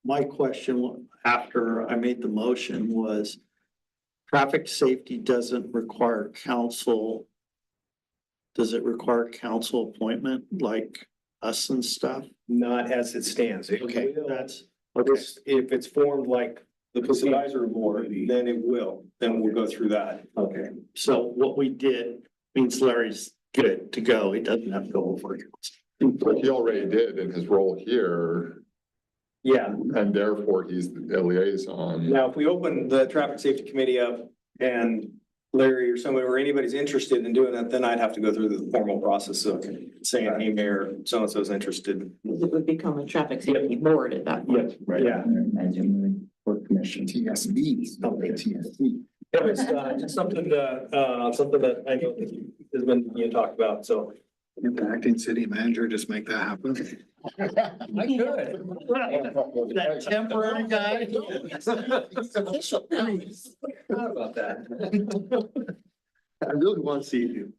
My question after I made the motion was, traffic safety doesn't require council. Does it require council appointment like us and stuff? Not as it stands. It Okay, will. that's, If it's formed like the advisory board, then it will, then we'll go through that. okay. So what we did means Larry's good to go. He doesn't have to go over council. But he already did in his role here, Yeah, and therefore he's the liaison. now if we open the traffic safety committee up and Larry or somebody or anybody's interested in doing that, then I'd have to go through the formal process of saying, hey, mayor, so-and-so's interested. It would become a traffic safety board at that point. Right. Yeah. For commission. TSB, TSB. It's something that I know has been being talked about, so. Get the acting city manager, just make that happen. I could. That temporary guy. Forgot about that. I really want to see you.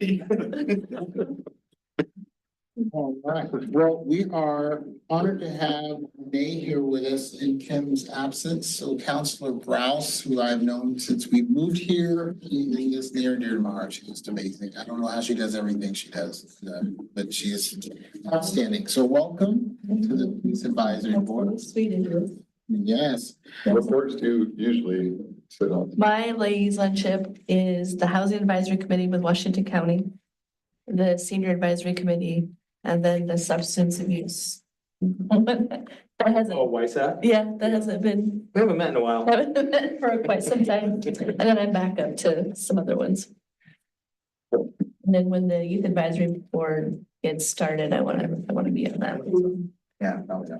All right, well, we are honored to have Nay here with us in Kim's absence. So Councilor Browse, who I've known since we moved here, he is near and dear to my heart. She's just amazing. I don't know how she does everything she does, but she is outstanding. So welcome to the Police Advisory Board. Yes. What boards do you usually sit on? My liaisonship is the Housing Advisory Committee with Washington County, the Senior Advisory Committee, and then the Substance Abuse. That hasn't, YSAP? yeah, that hasn't been, We haven't met in a while. haven't been for quite some time. And then I'm back up to some other ones. And then when the Youth Advisory Board gets started, I want to be on that. Yeah, no, yeah.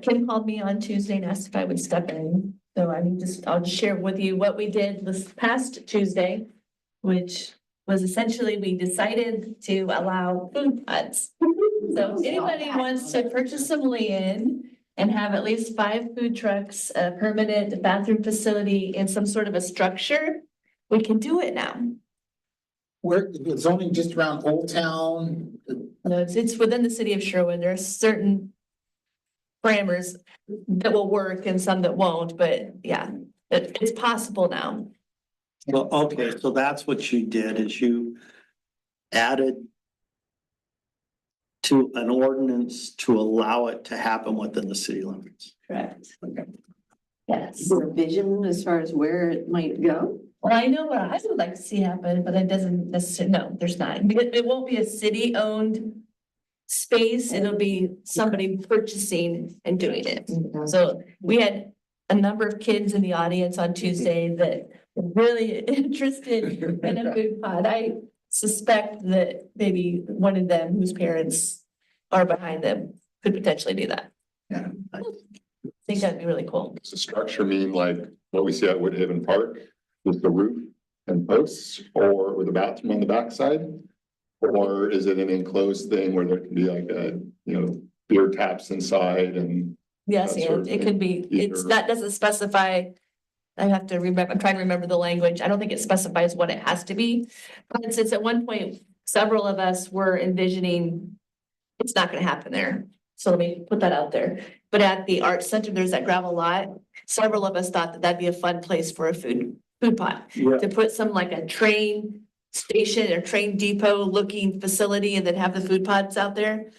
Kim called me on Tuesday and asked if I would step in. So I'll just share with you what we did this past Tuesday, which was essentially we decided to allow food pods. So if anybody wants to purchase some land and have at least 5 food trucks, a permanent bathroom facility in some sort of a structure, we can do it now. We're zoning just around Old Town. No, it's within the city of Sherwood. There are certain parameters that will work and some that won't, but yeah, it's possible now. Well, okay, so that's what you did is you added to an ordinance to allow it to happen within the city limits. Correct. Yes. Is there a vision as far as where it might go? Well, I know what I would like to see happen, but it doesn't necessarily, no, there's not. Because it won't be a city-owned space. It'll be somebody purchasing and doing it. So we had a number of kids in the audience on Tuesday that were really interested in a food pod. I suspect that maybe one of them whose parents are behind them could potentially do that. Yeah. I think that'd be really cool. Does the structure mean like what we see at Woodhaven Park, with the roof and posts, or with a bathroom on the backside? Or is it an enclosed thing where there can be like beer taps inside and? Yes, That sort and of it could be, Either- that doesn't specify. I have to remember, I'm trying to remember the language. I don't think it specifies what it has to be. For instance, at one point, several of us were envisioning it's not gonna happen there. So let me put that out there. But at the art center, there's that gravel lot. Several of us thought that that'd be a fun place for a food pod. Yeah. To put some like a train station or train depot looking facility and then have the food pods out there.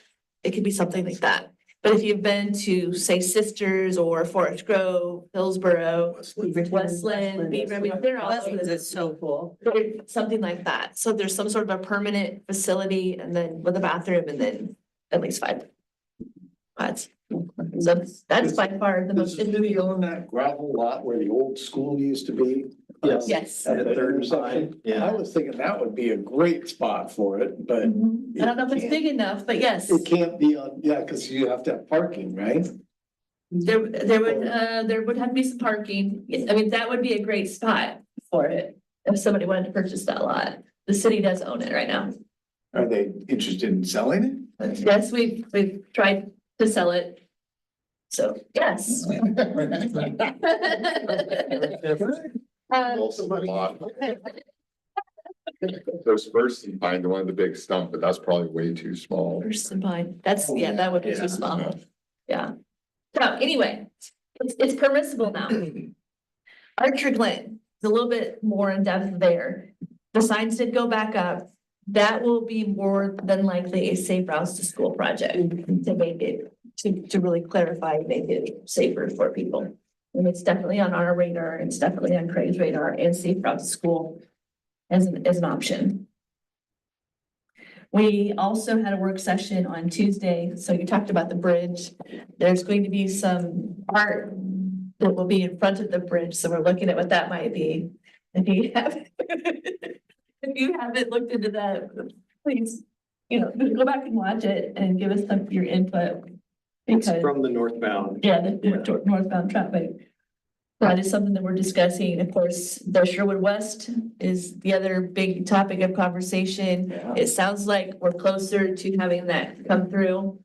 It could be something like that. But if you've been to, say, Sisters or Forest Grove, Hillsborough, Westland, Beaver, I mean, they're all Westlands is so cool. something like that. So there's some sort of a permanent facility and then with a bathroom and then at least 5 pods. So that's by far the most. Does the city own that gravel lot where the old school used to be? Yes. Yes. At the At third intersection? yeah. I was thinking that would be a great spot for it, but Mhm. I don't know if it's big enough, but yes, it can't be on, yeah, because you have to have parking, right? there would have to be some parking. I mean, that would be a great spot for it if somebody wanted to purchase that lot. The city does own it right now. Are they interested in selling it? Yes, we've tried to sell it. So, yes. Also, a lot. There's first and pine, the one with the big stump, but that's probably way too small. First and pine, that's, yeah, that would be Yeah. too small. Yeah. So anyway, it's permissible now. Archer Glen is a little bit more in depth there. The signs did go back up. That will be more than likely a safe routes to school project to make it, to really clarify, make it safer for people. And it's definitely on our radar. It's definitely on Craig's radar, and safe routes to school as an option. We also had a work session on Tuesday. So you talked about the bridge. There's going to be some art that will be in front of the bridge. So we're looking at what that might be. If you have, if you haven't looked into that, please, go back and watch it and give us some of your input. It's Because, from the northbound. yeah, the northbound traffic. That is something that we're discussing. Of course, the Sherwood West is the other big topic of conversation. Yeah. It sounds like we're closer to having that come through.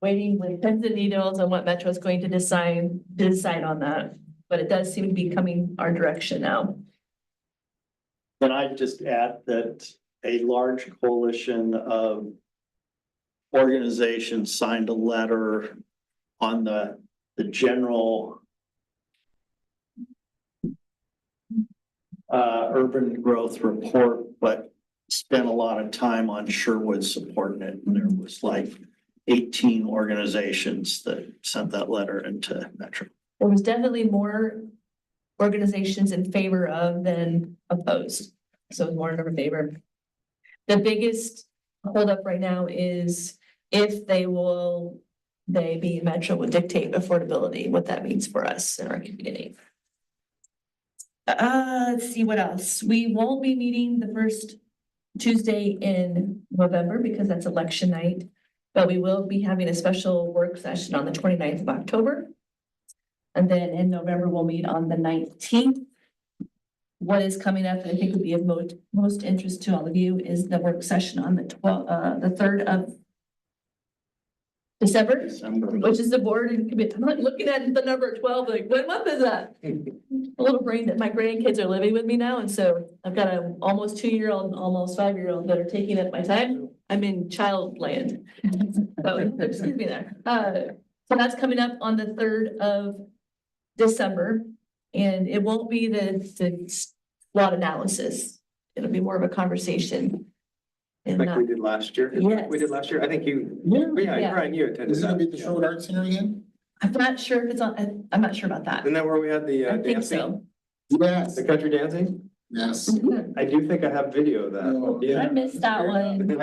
Waiting with pins and needles on what Metro is going to decide on that, but it does seem to be coming our direction now. Then I'd just add that a large coalition of organizations signed a letter on the general urban growth report, but spent a lot of time on Sherwood supporting it. And there was like 18 organizations that sent that letter into Metro. There was definitely more organizations in favor of than opposed. So it was more in our favor. The biggest holdup right now is if they be Metro will dictate affordability, what that means for us in our community. Let's see what else. We won't be meeting the first Tuesday in November because that's election night, but we will be having a special work session on the 29th of October. And then in November, we'll meet on the 19th. What is coming up, and I think would be of most interest to all of you, is the work session on the 3rd of December, which is the board and committee. I'm like looking at the number 12, like, what month is that? A little brain that my grandkids are living with me now, and so I've got an almost 2-year-old and almost 5-year-old that are taking up my time. I'm in child land. So excuse me there. So that's coming up on the 3rd of December, and it won't be the SWOT analysis. It'll be more of a conversation. And Like not, we did last year. Yes. We did last year. I think you, Yeah. yeah, Brian, you attended Is it gonna be that. at the Sherwood Art Center again? I'm not sure if it's on, I'm not sure about that. Isn't that where we had the I think dancing? so. Yes, The country dancing? yes. I do think I have video of Oh. that. I missed that one.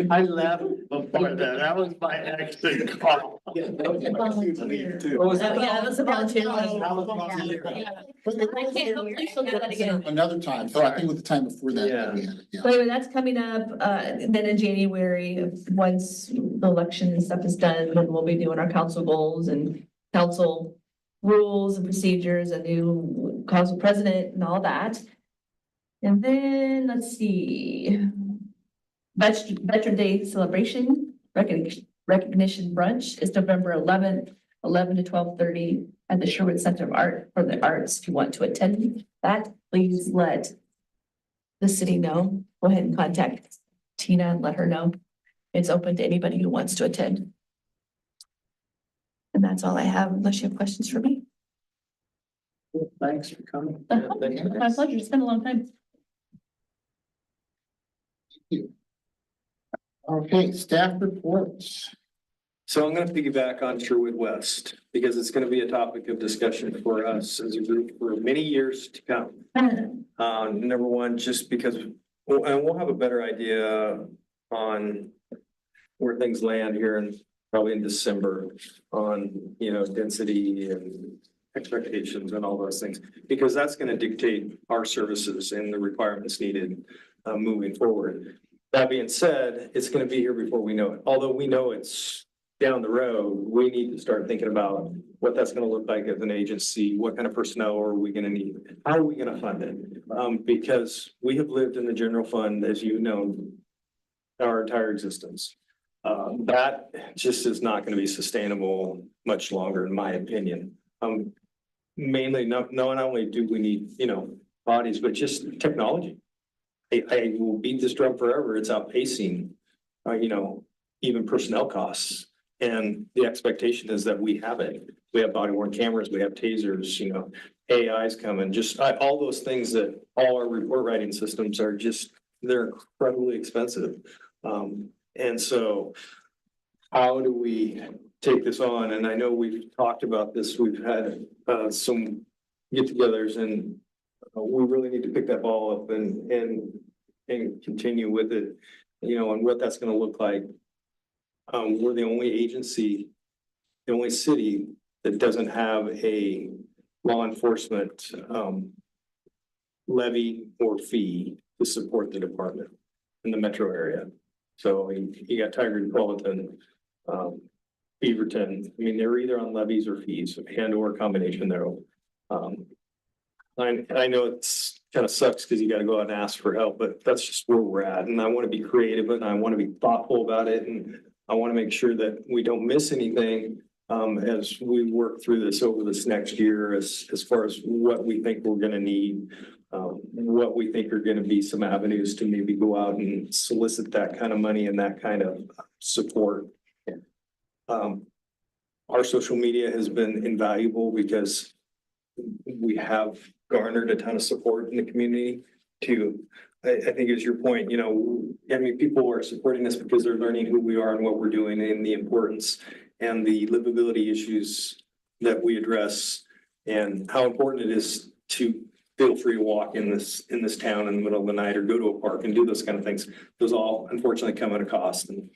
I left before that. That was my exit call. Yeah, that was Volunteer. too. Oh, was that- Yeah, it was a volunteer one. That was volunteer. Yeah. I can't, hopefully she'll do that again. Another time, so I think it was the time before that. Yeah. we had it, yeah. So anyway, that's coming up, then in January, once the election and stuff is done, then we'll be doing our council goals and council rules and procedures, a new council president and all that. And then, let's see. Veteran Day celebration, recognition brunch is November 11th, 11 to 12:30 at the Sherwood Center of Art for the Arts. If you want to attend that, please let the city know. Go ahead and contact Tina and let her know. It's open to anybody who wants to attend. And that's all I have, unless you have questions for me. Thanks for coming. My pleasure. It's been a long time. Okay, staff reports. So I'm gonna piggyback on Sherwood West because it's gonna be a topic of discussion for us as a group for many years to come. Number one, just because, and we'll have a better idea on where things land here in probably in December on, you know, density and expectations and all those things, because that's going to dictate our services and the requirements needed moving forward. That being said, it's going to be here before we know it. Although we know it's down the road, we need to start thinking about what that's going to look like as an agency. What kind of personnel are we going to need? How are we going to fund it? Because we have lived in the general fund, as you know, our entire existence. That just is not going to be sustainable much longer, in my opinion. Mainly, not only do we need, you know, bodies, but just technology. I will beat this drum forever. It's outpacing, you know, even personnel costs. And the expectation is that we have it. We have body worn cameras, we have tasers, you know, AI's coming, just all those things that all our report writing systems are just, they're incredibly expensive. And so how do we take this on? And I know we've talked about this. We've had some get-togethers, and we really need to pick that ball up and continue with it, you know, and what that's going to look like. We're the only agency, the only city that doesn't have a law enforcement levy or fee to support the department in the metro area. So you got Tigard, Qualleton, Beaverton. I mean, they're either on levies or fees and or a combination thereof. I know it's kind of sucks because you got to go out and ask for help, but that's just where we're at. And I want to be creative and I want to be thoughtful about it. And I want to make sure that we don't miss anything as we work through this over this next year, as far as what we think we're going to need, what we think are going to be some avenues to maybe go out and solicit that kind of money and that kind of support. Our social media has been invaluable because we have garnered a ton of support in the community to, I think is your point, you know, I mean, people are supporting us because they're learning who we are and what we're doing and the importance and the livability issues that we address and how important it is to feel free to walk in this town in the middle of the night or go to a park and do those kind of things. Those all unfortunately come at a cost. And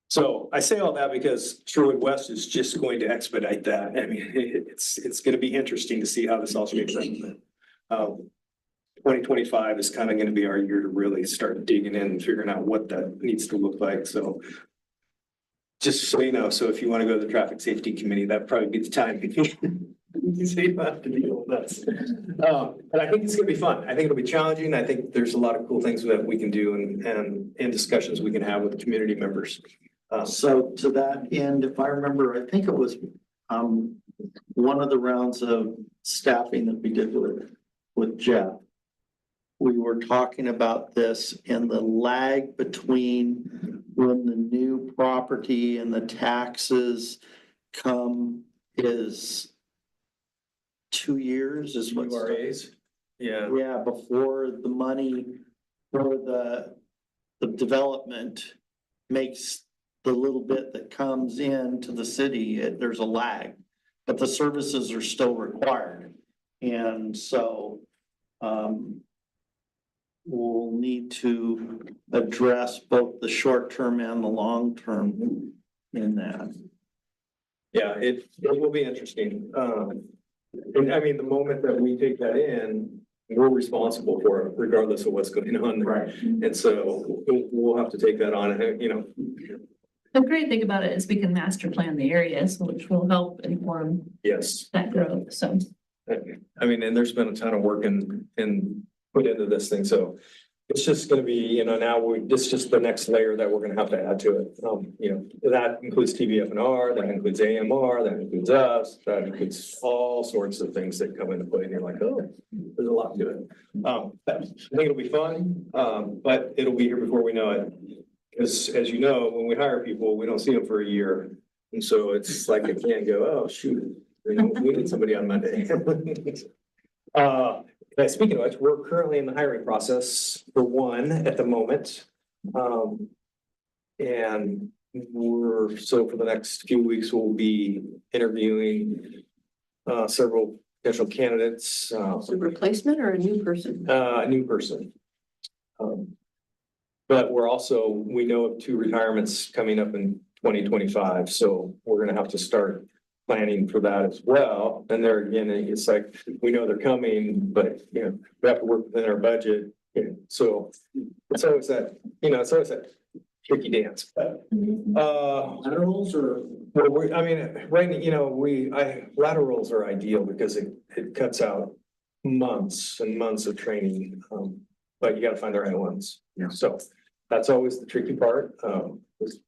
so I say all that because Sherwood West is just going to expedite that. I mean, it's going to be interesting to see how this all shapes up. 2025 is kind of going to be our year to really start digging in and figuring out what that needs to look like. So just so you know, so if you want to go to the traffic safety committee, that'd probably be the time. So you don't have to deal with us. But I think it's going to be fun. I think it'll be challenging. I think there's a lot of cool things that we can do and discussions we can have with community members. So to that end, if I remember, I think it was one of the rounds of staffing that we did with Jeff. We were talking about this and the lag between when the new property and the taxes come is 2 years is what. URAs. Yeah. Yeah, before the money for the development makes the little bit that comes into the city, there's a lag, but the services are still required. And so we'll need to address both the short term and the long term in that. Yeah, it will be interesting. And I mean, the moment that we take that in, we're responsible for it regardless of what's going on. Right. And so we'll have to take that on, you know. The great thing about it is we can master plan the areas, which will help inform Yes. that growth, so. I mean, and there's been a ton of work and put into this thing, so it's just gonna be, you know, now it's just the next layer that we're gonna have to add to it. You know, that includes TVFNR, that includes AMR, that includes us, that includes all sorts of things that come into play, and you're like, oh, there's a lot to it. I think it'll be fun, but it'll be here before we know it. Because as you know, when we hire people, we don't see them for a year, and so it's like I can't go, oh, shoot, we need somebody on Monday. Speaking of which, we're currently in the hiring process for one at the moment. And so for the next few weeks, we'll be interviewing several potential candidates. A replacement or a new person? A new person. But we know of 2 retirements coming up in 2025, so we're gonna have to start planning for that as well. And there again, it's like, we know they're coming, but we have to work within our budget. So it's always that, it's always that tricky dance, but, Laterals or? well, laterals are ideal because it cuts out months and months of training. But you gotta find the right ones. Yeah. So that's always the tricky part.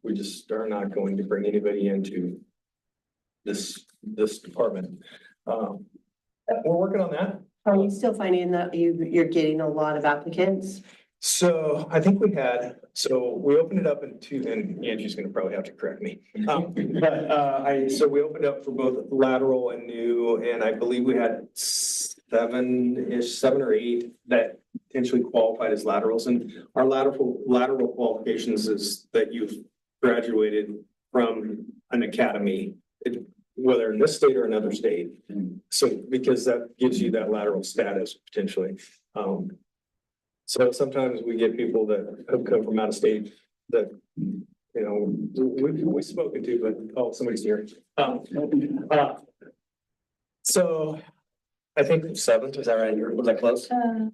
We just are not going to bring anybody into this department. We're working on that. Are you still finding that you're getting a lot of applicants? So I think we opened it up and Angie's gonna probably have to correct me. So we opened up for both lateral and new, and I believe we had 7 or 8 that potentially qualified as laterals. And our lateral qualifications is that you've graduated from an academy, whether in this state or another state. So because that gives you that lateral status potentially. So sometimes we get people that have come from out of state that, we've spoken to, but, somebody's here. So I think 7th, is that right? Was that close? I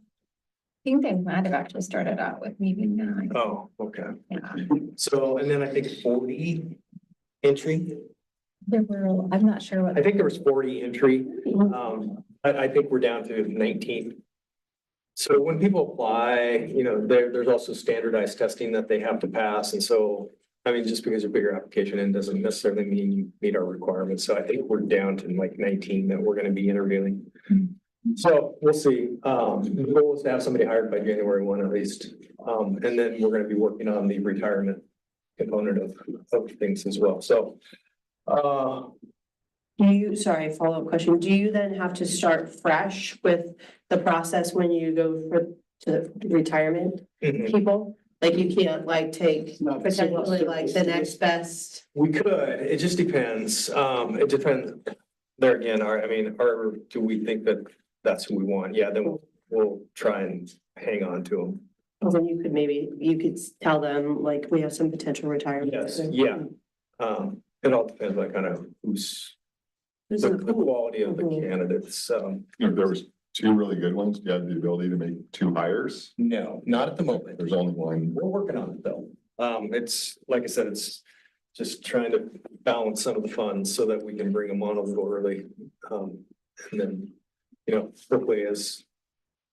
think they might have actually started out with maybe 9. Oh, okay. Yeah. So, and then I think 40 entry. There were, I'm not sure what. I think there was 40 entry. I think we're down to 19. So when people apply, there's also standardized testing that they have to pass. And so, just because you put your application in doesn't necessarily mean you meet our requirements. So I think we're down to like 19 that we're going to be interviewing. So we'll see. The goal is to have somebody hired by January 1 at least. And then we're going to be working on the retirement component of things as well. So, Sorry, follow-up question. Do you then have to start fresh with the process when you go to retirement people? Like you can't take potentially the next best? we could, it just depends. It depends. There again, do we think that that's who we want? Yeah, then we'll try and hang on to them. Well, then you could tell them we have some potential retirement. Yes, yeah. It all depends on kind of who's the quality of the candidates. If there was 2 really good ones, do you have the ability to make 2 hires? No, not at the moment. There's only 1. We're working on it though. It's, like I said, it's just trying to balance some of the funds so that we can bring them on a little early. And then, hopefully as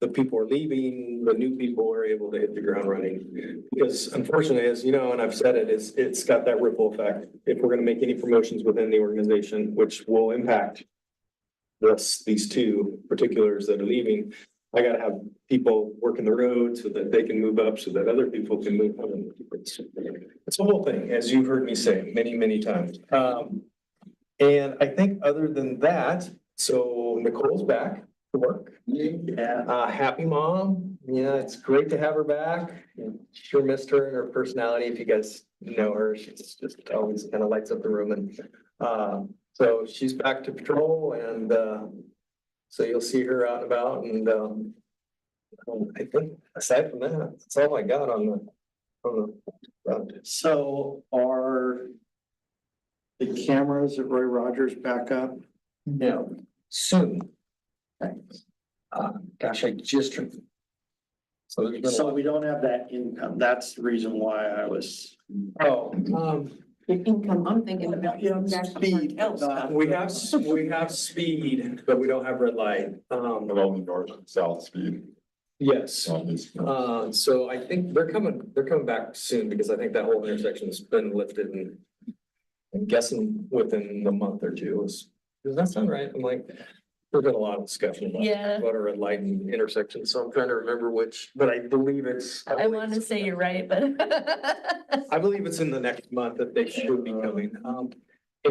the people are leaving, the new people are able to hit the ground running. Because unfortunately, as you know, and I've said it, it's got that ripple effect. If we're gonna make any promotions within the organization, which will impact these 2 particulars that are leaving, I gotta have people working the road so that they can move up, so that other people can move up. It's a whole thing, as you've heard me say many, many times. And I think other than that, so Nicole's back to work. Yeah. Happy mom. Yeah, it's great to have her back. Sure missed her and her personality. If you guys know her, she's just always kind of lights up the room. And so she's back to patrol, and so you'll see her out and about. And I think aside from that, that's all I got on the front. So are the cameras at Roy Rogers back up? No, soon. Thanks. Gosh, I just. So there's been a So lot. we don't have that income. That's the reason why I was. Your income, I'm thinking about. Speed, not- We have speed, but we don't have red light. But only north and south speed. Yes. on this. So I think they're coming back soon because I think that whole intersection has been lifted and I'm guessing within a month or 2. Does that sound right? I'm like, there's been a lot of discussion Yeah. about a red light and intersection, so I'm trying to remember which, but I believe it's. I want to say you're right, but. I believe it's in the next month that they should be coming. And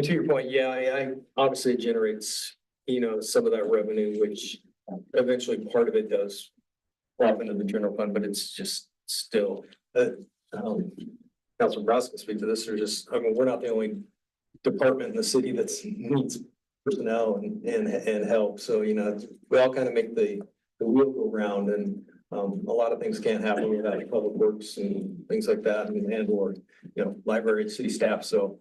to your point, yeah, I obviously it generates, some of that revenue, which eventually part of it does drop into the general fund, but it's just still, Councilman Ross can speak to this, we're not the only department in the city that's needs personnel and help. So, we all kind of make the wheel go round, and A lot of things can't happen without public works and things like that and or, library and city staff, so.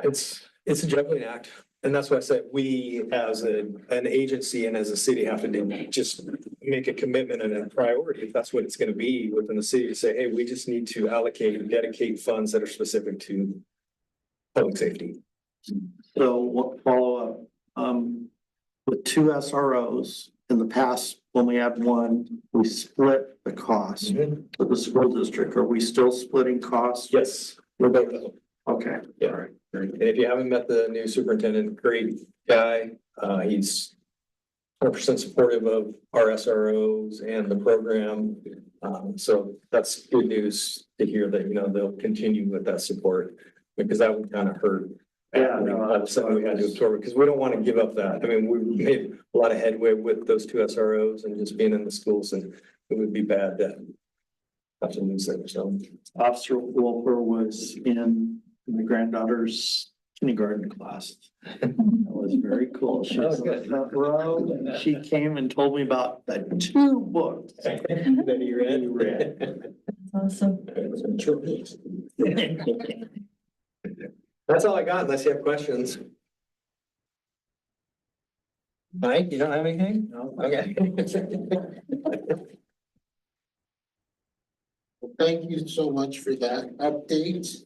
It's a juggling act, and that's why I said we as an agency and as a city have to just make a commitment and a priority, if that's what it's gonna be within the city, to say, hey, we just need to allocate and dedicate funds that are specific to public safety. So what follow up, with two SROs in the past, when we had one, we split the cost with the school district. Are we still splitting costs? Yes, we're both of them. Okay. Yeah, and if you haven't met the new superintendent, great guy. He's 100% supportive of our SROs and the program. So that's good news to hear that, they'll continue with that support, because that would kind of hurt. Yeah, All of a sudden we had to absorb it, because we don't want to give up that. I mean, we made a lot of headway with those two SROs and just being in the schools, and it would be bad to have to lose them, so. Officer Wolfer was in my granddaughter's kindergarten class. That was very cool. She was in the front row, and she came and told me about the two books. That he read. Awesome. That's all I got, unless you have questions. Mike, you don't have anything? No. Okay. Well, thank you so much for that update.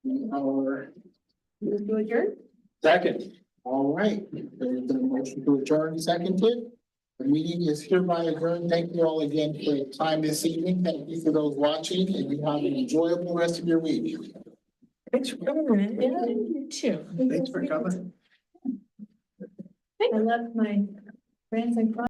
Do adjourn? Second. All right, there's been a motion to adjourn, seconded. The meeting is hereby adjourned. Thank you all again for your time this evening. Thank you for those watching, and you have an enjoyable rest of your week. Thanks for coming. Yeah, you too. Thanks for coming. I left my grandson.